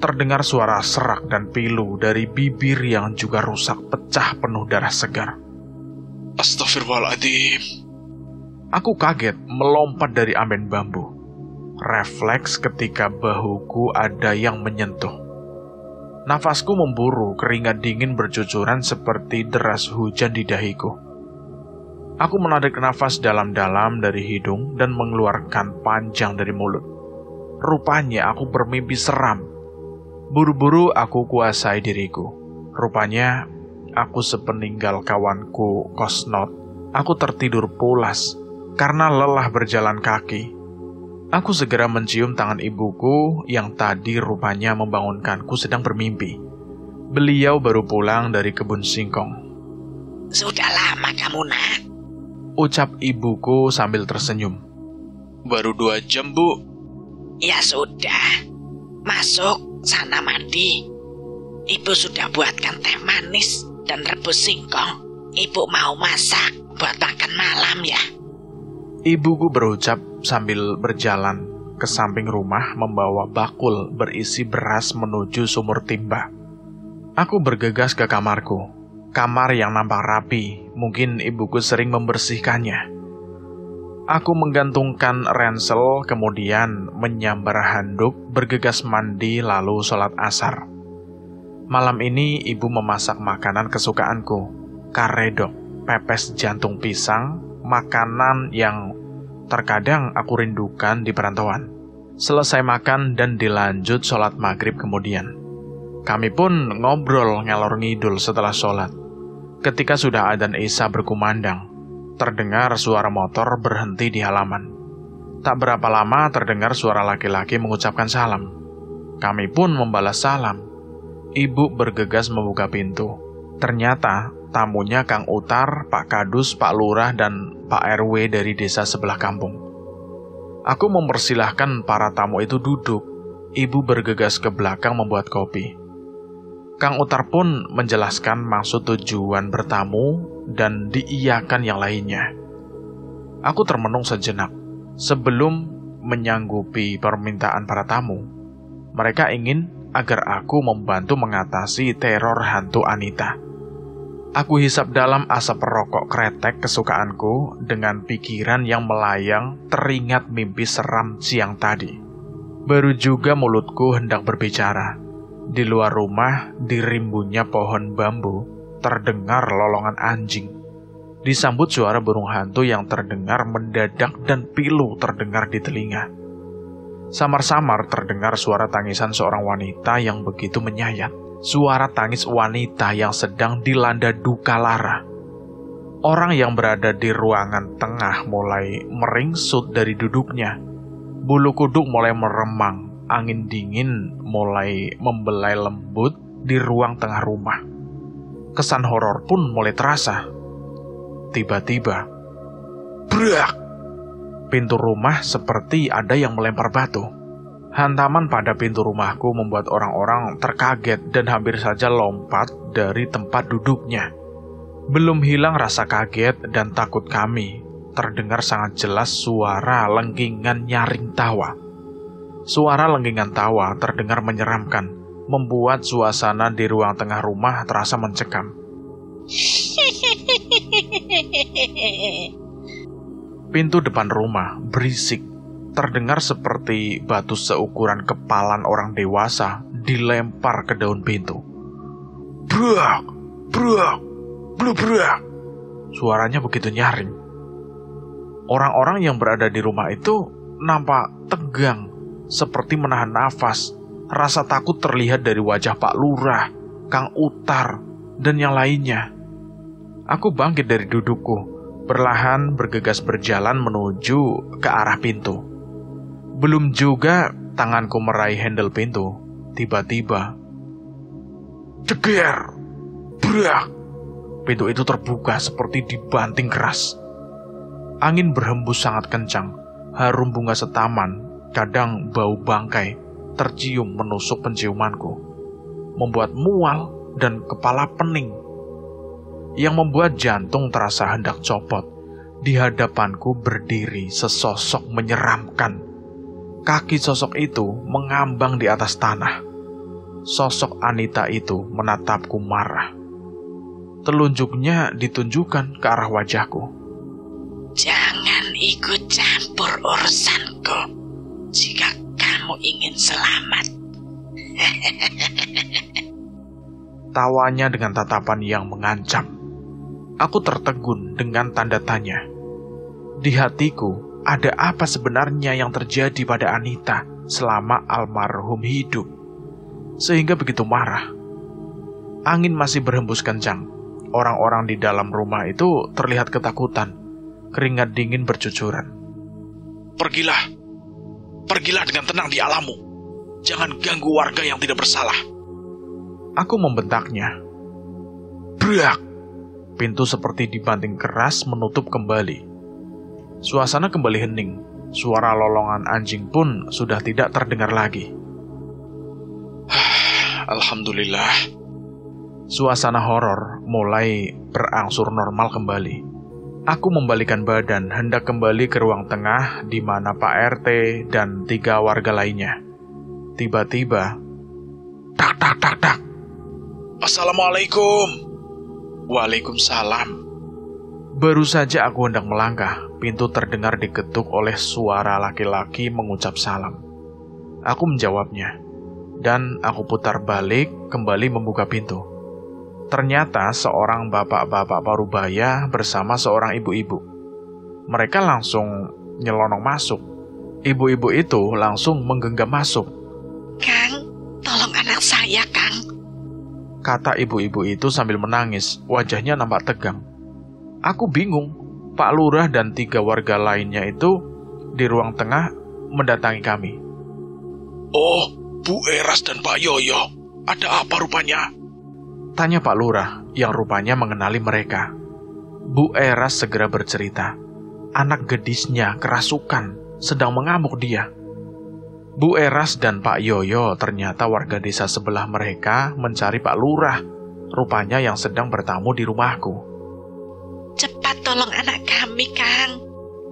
Terdengar suara serak dan pilu dari bibir yang juga rusak pecah penuh darah segar. Astagfirullahaladzim. Aku kaget melompat dari amben bambu. Refleks ketika bahuku ada yang menyentuh. Nafasku memburu, keringat dingin bercucuran seperti deras hujan di dahiku. Aku menarik nafas dalam-dalam dari hidung dan mengeluarkan panjang dari mulut. Rupanya aku bermimpi seram. Buru-buru aku kuasai diriku. Rupanya aku sepeninggal kawanku Kosnot. Aku tertidur pulas karena lelah berjalan kaki. Aku segera mencium tangan ibuku yang tadi rupanya membangunkanku sedang bermimpi. Beliau baru pulang dari kebun singkong. Sudah lama kamu, Nak? Ucap ibuku sambil tersenyum. Baru 2 jam, Bu. Ya sudah. Masuk, sana mandi. Ibu sudah buatkan teh manis dan rebus singkong. Ibu mau masak buat makan malam ya. Ibuku berucap sambil berjalan ke samping rumah membawa bakul berisi beras menuju sumur timba. Aku bergegas ke kamarku. Kamar yang nampak rapi, mungkin ibuku sering membersihkannya. Aku menggantungkan ransel, kemudian menyambar handuk, bergegas mandi lalu sholat asar. Malam ini ibu memasak makanan kesukaanku, karedok, pepes jantung pisang, makanan yang terkadang aku rindukan di perantauan. Selesai makan dan dilanjut sholat maghrib kemudian. Kami pun ngobrol ngalor ngidul setelah sholat. Ketika sudah adzan Isya berkumandang, terdengar suara motor berhenti di halaman. Tak berapa lama terdengar suara laki-laki mengucapkan salam. Kami pun membalas salam. Ibu bergegas membuka pintu. Ternyata tamunya Kang Utar, Pak Kadus, Pak Lurah, dan Pak RW dari desa sebelah kampung. Aku mempersilahkan para tamu itu duduk. Ibu bergegas ke belakang membuat kopi. Kang Utar pun menjelaskan maksud tujuan bertamu dan diiyakan yang lainnya. Aku termenung sejenak. Sebelum menyanggupi permintaan para tamu, mereka ingin agar aku membantu mengatasi teror hantu Anita. Aku hisap dalam asap rokok kretek kesukaanku dengan pikiran yang melayang teringat mimpi seram siang tadi. Baru juga mulutku hendak berbicara. Di luar rumah, di rimbunnya pohon bambu, terdengar lolongan anjing. Disambut suara burung hantu yang terdengar mendadak dan pilu terdengar di telinga. Samar-samar terdengar suara tangisan seorang wanita yang begitu menyayat. Suara tangis wanita yang sedang dilanda duka lara. Orang yang berada di ruangan tengah mulai meringsut dari duduknya. Bulu kuduk mulai meremang. Angin dingin mulai membelai lembut di ruang tengah rumah. Kesan horor pun mulai terasa. Tiba-tiba, brak! Pintu rumah seperti ada yang melempar batu. Hantaman pada pintu rumahku membuat orang-orang terkaget dan hampir saja lompat dari tempat duduknya. Belum hilang rasa kaget dan takut kami, terdengar sangat jelas suara lengkingan nyaring tawa. Suara lengkingan tawa terdengar menyeramkan, membuat suasana di ruang tengah rumah terasa mencekam. Pintu depan rumah berisik. Terdengar seperti batu seukuran kepalan orang dewasa dilempar ke daun pintu. Brak, brak, brak. Suaranya begitu nyaring. Orang-orang yang berada di rumah itu nampak tegang, seperti menahan nafas. Rasa takut terlihat dari wajah Pak Lurah, Kang Utar, dan yang lainnya. Aku bangkit dari dudukku, perlahan bergegas berjalan menuju ke arah pintu. Belum juga tanganku meraih handle pintu, tiba-tiba ceger, brak. Pintu itu terbuka seperti dibanting keras. Angin berhembus sangat kencang, harum bunga setaman, kadang bau bangkai, tercium menusuk penciumanku, membuat mual dan kepala pening, yang membuat jantung terasa hendak copot. Di hadapanku berdiri sesosok menyeramkan. Kaki sosok itu mengambang di atas tanah. Sosok Anita itu menatapku marah. Telunjuknya ditunjukkan ke arah wajahku. Jangan ikut campur urusanku jika kamu ingin selamat. Tawanya dengan tatapan yang mengancam. Aku tertegun dengan tanda tanya. Di hatiku, ada apa sebenarnya yang terjadi pada Anita selama almarhum hidup, sehingga begitu marah. Angin masih berhembus kencang. Orang-orang di dalam rumah itu terlihat ketakutan. Keringat dingin bercucuran. Pergilah dengan tenang di alammu. Jangan ganggu warga yang tidak bersalah. Aku membentaknya. Brak! Pintu seperti dibanting keras menutup kembali. Suasana kembali hening. Suara lolongan anjing pun sudah tidak terdengar lagi. Alhamdulillah. Suasana horor mulai berangsur normal kembali. Aku membalikan badan hendak kembali ke ruang tengah di mana Pak RT dan 3 warga lainnya. Tiba-tiba, tak tak tak tak. Assalamualaikum. Waalaikumsalam. Baru saja aku hendak melangkah, pintu terdengar diketuk oleh suara laki-laki mengucap salam. Aku menjawabnya, dan aku putar balik kembali membuka pintu. Ternyata seorang bapak-bapak parubaya bersama seorang ibu-ibu. Mereka langsung nyelonong masuk. Ibu-ibu itu langsung menggenggam masuk. Kang, tolong anak saya, Kang. Kata ibu-ibu itu sambil menangis, wajahnya nampak tegang. Aku bingung, Pak Lurah dan 3 warga lainnya itu di ruang tengah mendatangi kami. Oh, Bu Eras dan Pak Yoyo. Ada apa rupanya? Tanya Pak Lurah yang rupanya mengenali mereka. Bu Eras segera bercerita. Anak gadisnya kerasukan, sedang mengamuk dia. Bu Eras dan Pak Yoyo ternyata warga desa sebelah mereka mencari Pak Lurah, rupanya yang sedang bertamu di rumahku. Cepat tolong anak kami, Kang,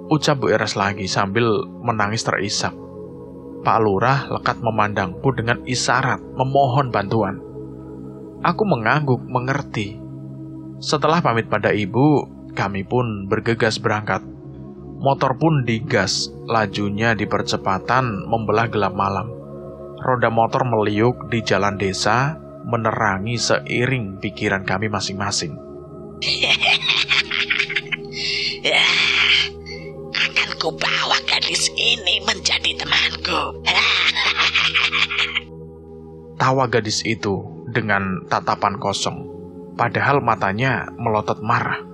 ucap Bu Eras lagi sambil menangis terisak. Pak Lurah lekat memandangku dengan isyarat memohon bantuan. Aku mengangguk mengerti. Setelah pamit pada ibu, kami pun bergegas berangkat. Motor pun digas, lajunya di percepatan membelah gelap malam. Roda motor meliuk di jalan desa, menerangi seiring pikiran kami masing-masing. Akan kubawa gadis ini menjadi temanku. Tawa gadis itu dengan tatapan kosong, padahal matanya melotot marah.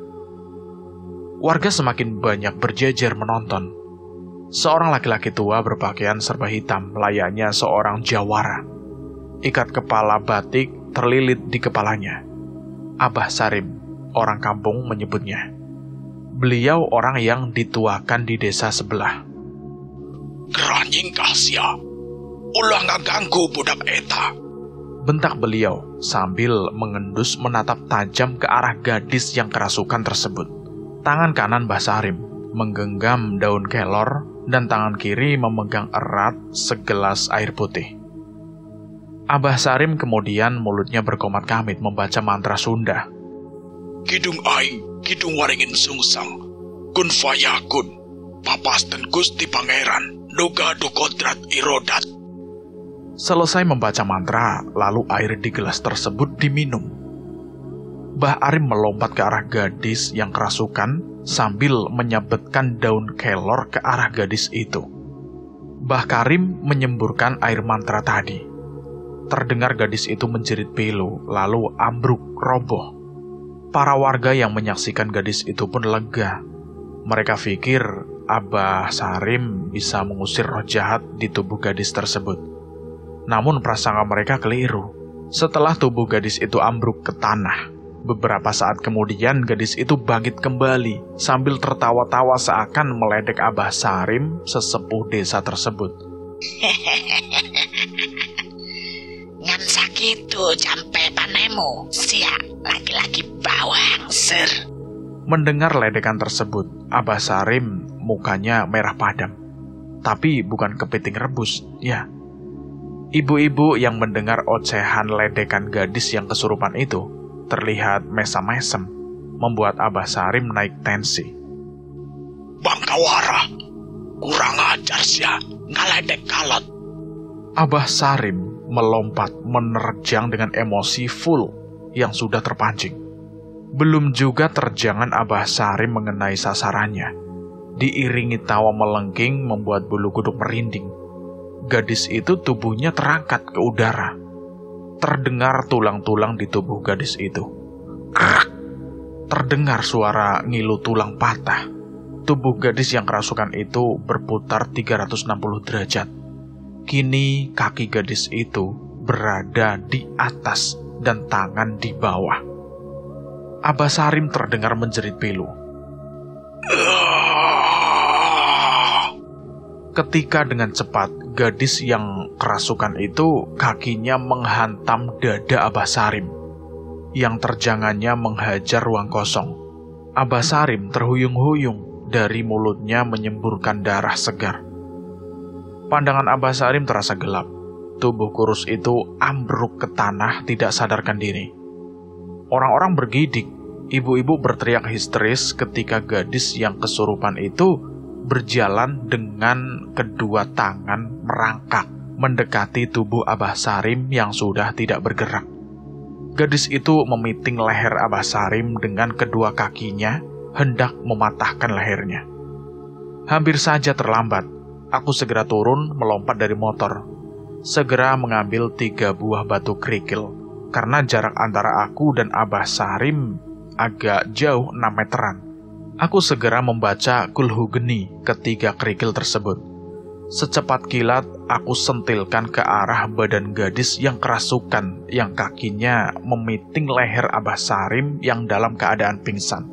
Warga semakin banyak berjejer menonton. Seorang laki-laki tua berpakaian serba hitam layaknya seorang jawara. Ikat kepala batik terlilit di kepalanya. Abah Sarim, orang kampung menyebutnya. Beliau orang yang dituakan di desa sebelah. Keranjing Kasya, ulah ngaganggu budak eta, bentak beliau sambil mengendus menatap tajam ke arah gadis yang kerasukan tersebut. Tangan kanan Mbah Sarim menggenggam daun kelor dan tangan kiri memegang erat segelas air putih. Abah Sarim kemudian mulutnya berkomat-kamit membaca mantra Sunda. Kidung aing, kidung waringin sungsang, kun fayakun, papasten Gusti Pangeran, nuga dukodrat irodat. Selesai membaca mantra, lalu air di gelas tersebut diminum. Mbah Arim melompat ke arah gadis yang kerasukan sambil menyabetkan daun kelor ke arah gadis itu. Mbah Karim menyemburkan air mantra tadi. Terdengar gadis itu menjerit pilu, lalu ambruk roboh. Para warga yang menyaksikan gadis itu pun lega. Mereka pikir Abah Sarim bisa mengusir roh jahat di tubuh gadis tersebut. Namun prasangka mereka keliru. Setelah tubuh gadis itu ambruk ke tanah, beberapa saat kemudian gadis itu bangkit kembali sambil tertawa-tawa seakan meledek Abah Sarim, sesepuh desa tersebut. Ngan sakitu jampe panemu, siap laki-laki bawang ser. Mendengar ledekan tersebut, Abah Sarim mukanya merah padam. Tapi bukan kepiting rebus, ya. Ibu-ibu yang mendengar ocehan ledekan gadis yang kesurupan itu terlihat mesam-mesem, membuat Abah Sarim naik tensi. Bang Kawara, kurang ajar sia, ngaledek kalot. Abah Sarim melompat menerjang dengan emosi full yang sudah terpancing. Belum juga terjangan Abah Sarim mengenai sasarannya. Diiringi tawa melengking membuat bulu kuduk merinding. Gadis itu tubuhnya terangkat ke udara. Terdengar tulang-tulang di tubuh gadis itu. Krak! Terdengar suara ngilu tulang patah. Tubuh gadis yang kerasukan itu berputar 360 derajat. Kini kaki gadis itu berada di atas dan tangan di bawah. Abah Sarim terdengar menjerit pilu. Ketika dengan cepat gadis yang kerasukan itu kakinya menghantam dada Abah Sarim, yang terjangannya menghajar ruang kosong. Abah Sarim terhuyung-huyung, dari mulutnya menyemburkan darah segar. Pandangan Abah Sarim terasa gelap. Tubuh kurus itu ambruk ke tanah tidak sadarkan diri. Orang-orang bergidik, ibu-ibu berteriak histeris ketika gadis yang kesurupan itu berjalan dengan kedua tangan merangkak mendekati tubuh Abah Sarim yang sudah tidak bergerak. Gadis itu memiting leher Abah Sarim dengan kedua kakinya, hendak mematahkan lehernya. Hampir saja terlambat, aku segera turun melompat dari motor. Segera mengambil 3 buah batu kerikil, karena jarak antara aku dan Abah Sarim agak jauh 6 meteran. Aku segera membaca kulhu geni ketiga kerikil tersebut. Secepat kilat, aku sentilkan ke arah badan gadis yang kerasukan, yang kakinya memiting leher Abah Sarim yang dalam keadaan pingsan.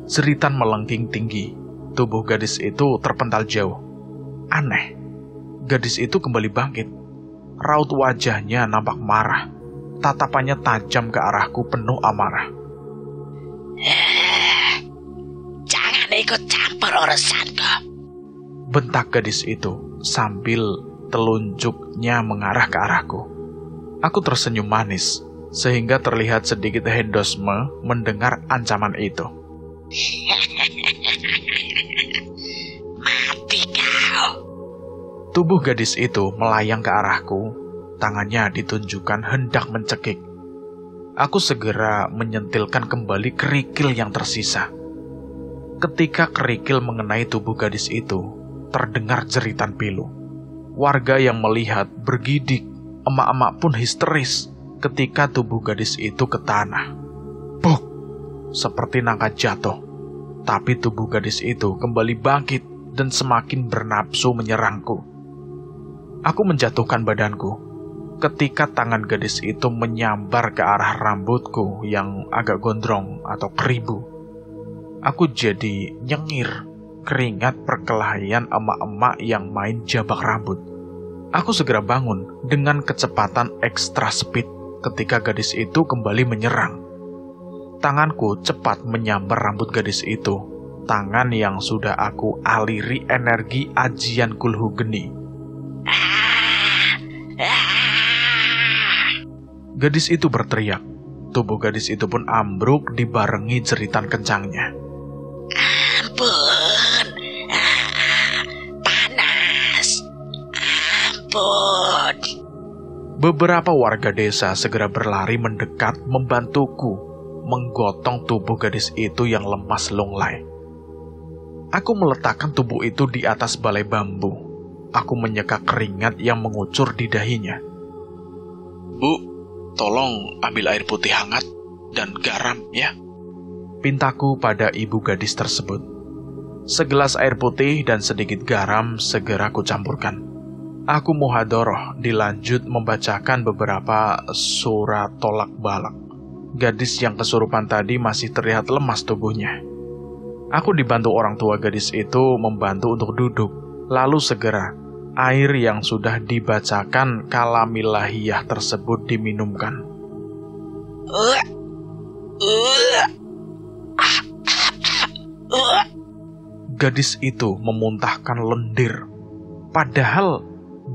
Jeritan melengking tinggi. Tubuh gadis itu terpental jauh. Aneh, gadis itu kembali bangkit. Raut wajahnya nampak marah. Tatapannya tajam ke arahku penuh amarah. Jangan ikut campur urusanku, bentak gadis itu sambil telunjuknya mengarah ke arahku. Aku tersenyum manis, sehingga terlihat sedikit hendosme mendengar ancaman itu. Mati kau. Tubuh gadis itu melayang ke arahku, tangannya ditunjukkan hendak mencekik. Aku segera menyentilkan kembali kerikil yang tersisa. Ketika kerikil mengenai tubuh gadis itu, terdengar jeritan pilu. Warga yang melihat bergidik, emak-emak pun histeris ketika tubuh gadis itu ke tanah. Buk! Seperti nangka jatuh. Tapi tubuh gadis itu kembali bangkit dan semakin bernafsu menyerangku. Aku menjatuhkan badanku ketika tangan gadis itu menyambar ke arah rambutku yang agak gondrong atau keribu. Aku jadi nyengir, keringat perkelahian emak-emak yang main jabak rambut. Aku segera bangun dengan kecepatan ekstra speed ketika gadis itu kembali menyerang. Tanganku cepat menyambar rambut gadis itu, tangan yang sudah aku aliri energi ajian kulhu geni. Gadis itu berteriak. Tubuh gadis itu pun ambruk dibarengi jeritan kencangnya. Ampun, panas, ampun. Beberapa warga desa segera berlari mendekat membantuku menggotong tubuh gadis itu yang lemas lunglai. Aku meletakkan tubuh itu di atas balai bambu. Aku menyeka keringat yang mengucur di dahinya. Bu, tolong ambil air putih hangat dan garam ya. Pintaku pada ibu gadis tersebut. Segelas air putih dan sedikit garam segera kucampurkan. Aku muhadoroh dilanjut membacakan beberapa surat tolak balak. Gadis yang kesurupan tadi masih terlihat lemas tubuhnya. Aku dibantu orang tua gadis itu membantu untuk duduk. Lalu segera air yang sudah dibacakan kalamilahiyah tersebut diminumkan. Gadis itu memuntahkan lendir. Padahal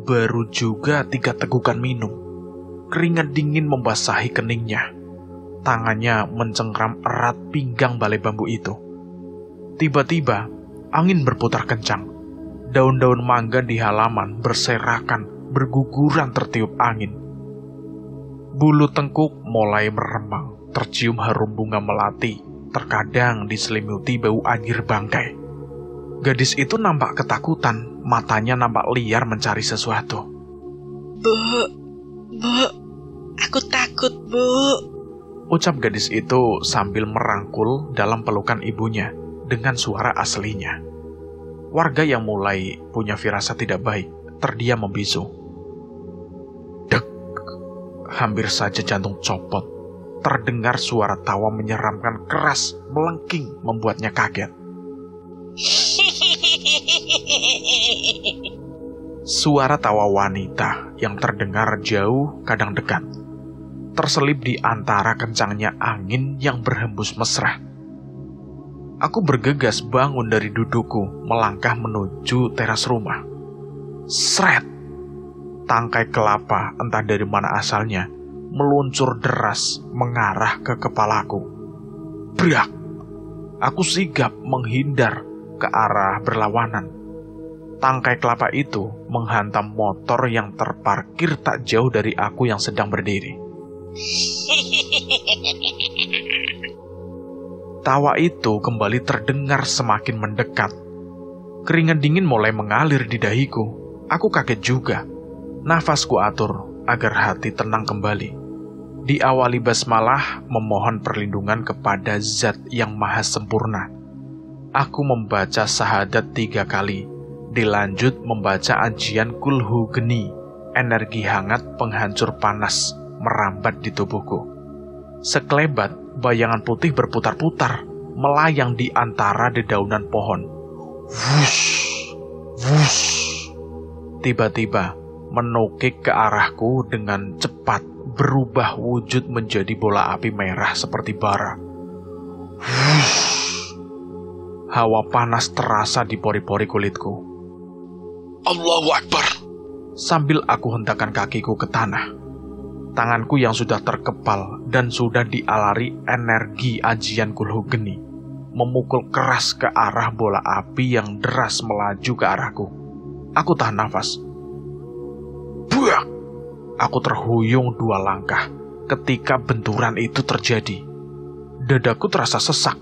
baru juga 3 tegukan minum. Keringat dingin membasahi keningnya. Tangannya mencengkram erat pinggang balai bambu itu. Tiba-tiba, angin berputar kencang. Daun-daun mangga di halaman berserakan, berguguran tertiup angin. Bulu tengkuk mulai meremang, tercium harum bunga melati, terkadang diselimuti bau anjir bangkai. Gadis itu nampak ketakutan, matanya nampak liar mencari sesuatu. Bu, aku takut, Bu. Ucap gadis itu sambil merangkul dalam pelukan ibunya dengan suara aslinya. Warga yang mulai punya firasat tidak baik terdiam membisu. Dek, hampir saja jantung copot. Terdengar suara tawa menyeramkan keras melengking membuatnya kaget. Suara tawa wanita yang terdengar jauh kadang dekat. Terselip di antara kencangnya angin yang berhembus mesra. Aku bergegas bangun dari dudukku, melangkah menuju teras rumah. Sret! Tangkai kelapa, entah dari mana asalnya, meluncur deras mengarah ke kepalaku. Brak! Aku sigap menghindar ke arah berlawanan. Tangkai kelapa itu menghantam motor yang terparkir tak jauh dari aku yang sedang berdiri. Tawa itu kembali terdengar semakin mendekat. Keringat dingin mulai mengalir di dahiku. Aku kaget juga. Nafasku atur agar hati tenang kembali. Diawali basmalah memohon perlindungan kepada Zat yang Maha Sempurna. Aku membaca syahadat 3 kali, dilanjut membaca ajian kulhu geni, energi hangat penghancur panas, merambat di tubuhku. Sekelebat, bayangan putih berputar-putar, melayang di antara dedaunan pohon. Wush, wush. Tiba-tiba, menukik ke arahku dengan cepat, berubah wujud menjadi bola api merah seperti bara. Wush. Hawa panas terasa di pori-pori kulitku. Allahu Akbar. Sambil aku hentakkan kakiku ke tanah. Tanganku yang sudah terkepal dan sudah dialari energi ajian kulhu geni, memukul keras ke arah bola api yang deras melaju ke arahku. Aku tahan nafas. Buak! Aku terhuyung 2 langkah ketika benturan itu terjadi. Dadaku terasa sesak.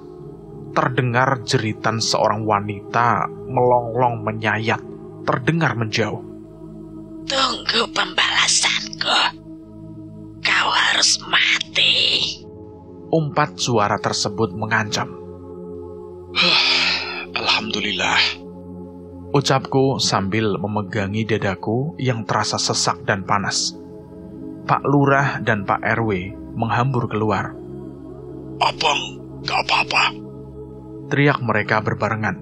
Terdengar jeritan seorang wanita melonglong menyayat, terdengar menjauh. Tunggu pembalasanku. Kau harus mati. Umpat suara tersebut mengancam. Alhamdulillah. Ucapku sambil memegangi dadaku yang terasa sesak dan panas. Pak Lurah dan Pak RW menghambur keluar. Abang, gak apa-apa. Teriak mereka berbarengan.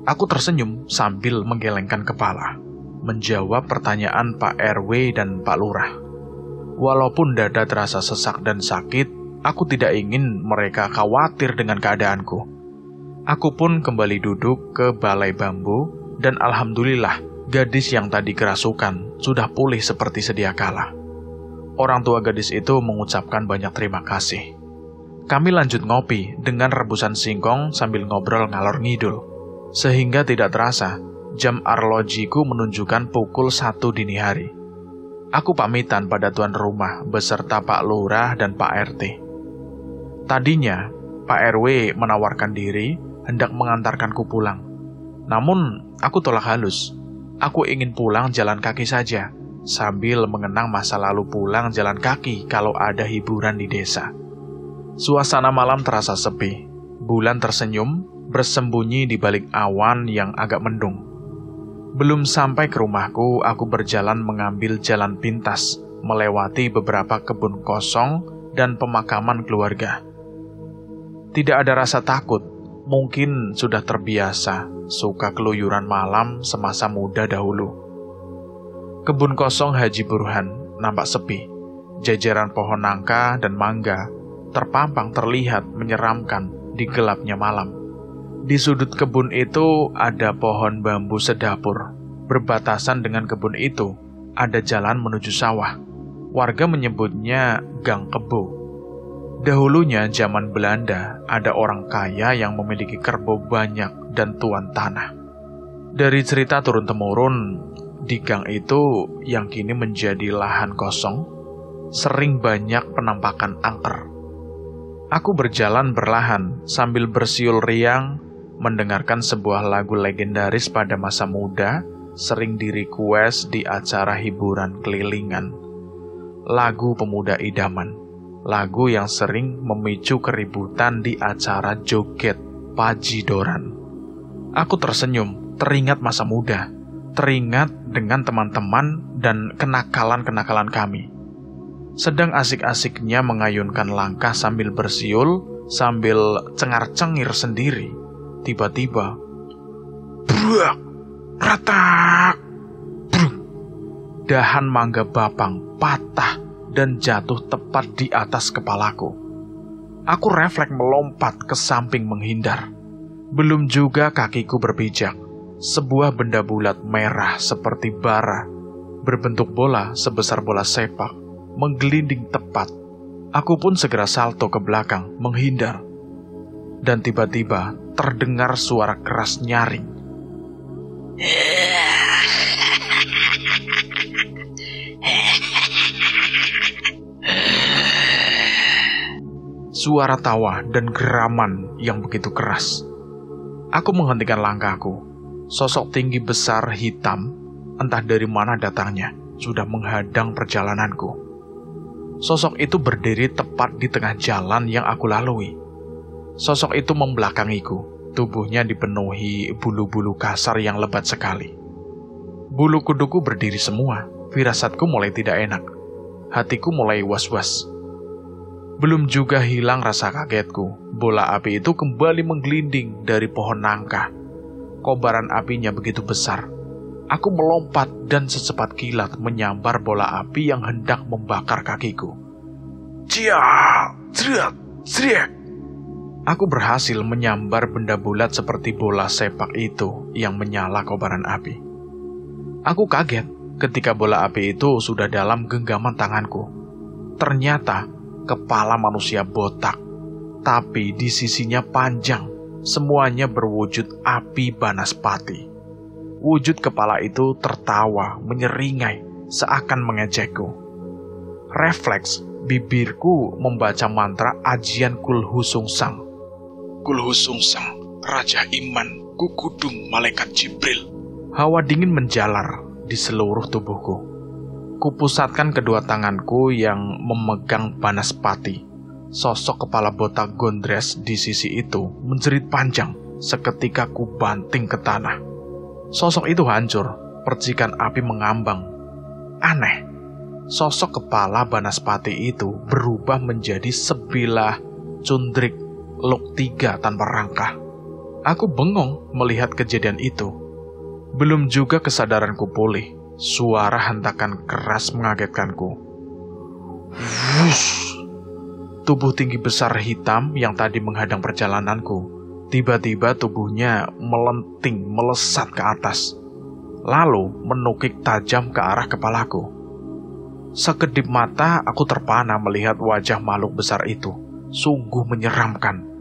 Aku tersenyum sambil menggelengkan kepala, menjawab pertanyaan Pak RW dan Pak Lurah. Walaupun dada terasa sesak dan sakit, aku tidak ingin mereka khawatir dengan keadaanku. Aku pun kembali duduk ke balai bambu, dan alhamdulillah, gadis yang tadi kerasukan sudah pulih seperti sedia kala. Orang tua gadis itu mengucapkan banyak terima kasih. Kami lanjut ngopi dengan rebusan singkong sambil ngobrol ngalor ngidul. Sehingga tidak terasa, jam arlojiku menunjukkan pukul 1 dini hari. Aku pamitan pada tuan rumah beserta Pak Lurah dan Pak RT. Tadinya, Pak RW menawarkan diri hendak mengantarkanku pulang. Namun, aku tolak halus. Aku ingin pulang jalan kaki saja, sambil mengenang masa lalu pulang jalan kaki kalau ada hiburan di desa. Suasana malam terasa sepi. Bulan tersenyum, bersembunyi di balik awan yang agak mendung. Belum sampai ke rumahku, aku berjalan mengambil jalan pintas, melewati beberapa kebun kosong dan pemakaman keluarga. Tidak ada rasa takut, mungkin sudah terbiasa, suka keluyuran malam semasa muda dahulu. Kebun kosong Haji Burhan nampak sepi. Jajaran pohon nangka dan mangga terpampang terlihat menyeramkan di gelapnya malam. Di sudut kebun itu ada pohon bambu sedapur. Berbatasan dengan kebun itu ada jalan menuju sawah. Warga menyebutnya Gang Kebo. Dahulunya zaman Belanda ada orang kaya yang memiliki kerbau banyak dan tuan tanah. Dari cerita turun-temurun, di gang itu yang kini menjadi lahan kosong, sering banyak penampakan angker. Aku berjalan berlahan sambil bersiul riang, mendengarkan sebuah lagu legendaris pada masa muda, sering di-request di acara hiburan kelilingan. Lagu pemuda idaman, lagu yang sering memicu keributan di acara joget pajidoran. Aku tersenyum, teringat masa muda, teringat dengan teman-teman dan kenakalan-kenakalan kami. Sedang asik-asiknya mengayunkan langkah sambil bersiul, sambil cengar-cengir sendiri. Tiba-tiba, bruak, ratak, bruk. Dahan mangga bapang patah dan jatuh tepat di atas kepalaku. Aku refleks melompat ke samping menghindar. Belum juga kakiku berpijak. Sebuah benda bulat merah seperti bara, berbentuk bola sebesar bola sepak, menggelinding tepat. Aku pun segera salto ke belakang, menghindar. Dan tiba-tiba terdengar suara keras nyaring. Suara tawa dan geraman yang begitu keras. Aku menghentikan langkahku. Sosok tinggi besar hitam, entah dari mana datangnya, sudah menghadang perjalananku. Sosok itu berdiri tepat di tengah jalan yang aku lalui. Sosok itu membelakangiku, Tubuhnya dipenuhi bulu-bulu kasar yang lebat sekali. Bulu kuduku berdiri semua, firasatku mulai tidak enak. Hatiku mulai was-was. Belum juga hilang rasa kagetku, bola api itu kembali menggelinding dari pohon nangka. Kobaran apinya begitu besar. Aku melompat dan secepat kilat menyambar bola api yang hendak membakar kakiku. Cia! Zriak! Zriak! Aku berhasil menyambar benda bulat seperti bola sepak itu yang menyala kobaran api. Aku kaget ketika bola api itu sudah dalam genggaman tanganku. Ternyata kepala manusia botak, tapi di sisinya panjang, semuanya berwujud api banaspati. Wujud kepala itu tertawa, menyeringai, seakan mengejekku. Refleks, bibirku membaca mantra ajian Kulhusungsang. Kulhusungsang, Raja Iman, Kukudung Malaikat Jibril. Hawa dingin menjalar di seluruh tubuhku. Kupusatkan kedua tanganku yang memegang banaspati. Sosok kepala botak gondres di sisi itu menjerit panjang, seketika ku banting ke tanah. Sosok itu hancur, percikan api mengambang. Aneh, sosok kepala banaspati itu berubah menjadi sebilah cundrik Lok 3 tanpa rangka. Aku bengong melihat kejadian itu. Belum juga kesadaranku pulih, suara hentakan keras mengagetkanku. Wush! Tubuh tinggi besar hitam yang tadi menghadang perjalananku, tiba-tiba tubuhnya melenting melesat ke atas, lalu menukik tajam ke arah kepalaku. Sekedip mata aku terpana melihat wajah makhluk besar itu, sungguh menyeramkan.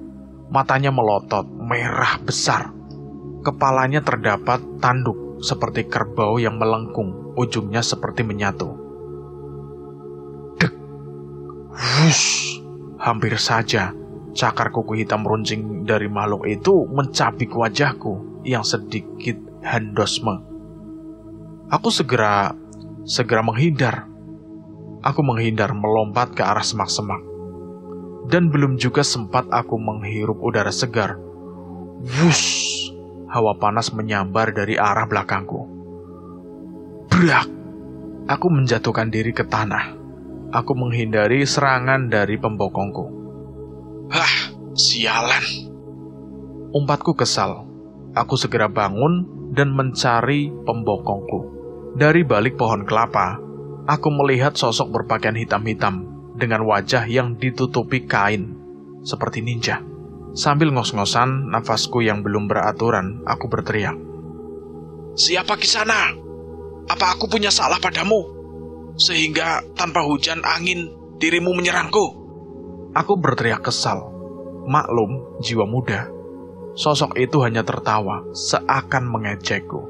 Matanya melotot, merah besar. Kepalanya terdapat tanduk seperti kerbau yang melengkung, ujungnya seperti menyatu. Dek! Wush! Hampir saja cakar kuku hitam runcing dari makhluk itu mencabik wajahku yang sedikit handosme. Aku segera menghindar. Aku menghindar melompat ke arah semak-semak. Dan belum juga sempat aku menghirup udara segar. Wush! Hawa panas menyambar dari arah belakangku. Brak! Aku menjatuhkan diri ke tanah. Aku menghindari serangan dari pembokongku. Hah, sialan. Umpatku kesal. Aku segera bangun dan mencari pembokongku. Dari balik pohon kelapa, aku melihat sosok berpakaian hitam-hitam dengan wajah yang ditutupi kain, seperti ninja. Sambil ngos-ngosan nafasku yang belum beraturan, aku berteriak. Siapa Kisana? Apa aku punya salah padamu? Sehingga tanpa hujan angin dirimu menyerangku? Aku berteriak kesal. Maklum, jiwa muda. Sosok itu hanya tertawa, seakan mengejekku.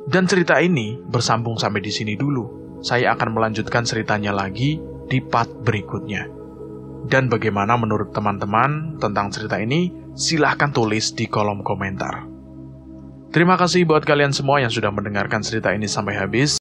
Dan cerita ini bersambung sampai di sini dulu. Saya akan melanjutkan ceritanya lagi di part berikutnya. Dan bagaimana menurut teman-teman tentang cerita ini? Silahkan tulis di kolom komentar. Terima kasih buat kalian semua yang sudah mendengarkan cerita ini sampai habis.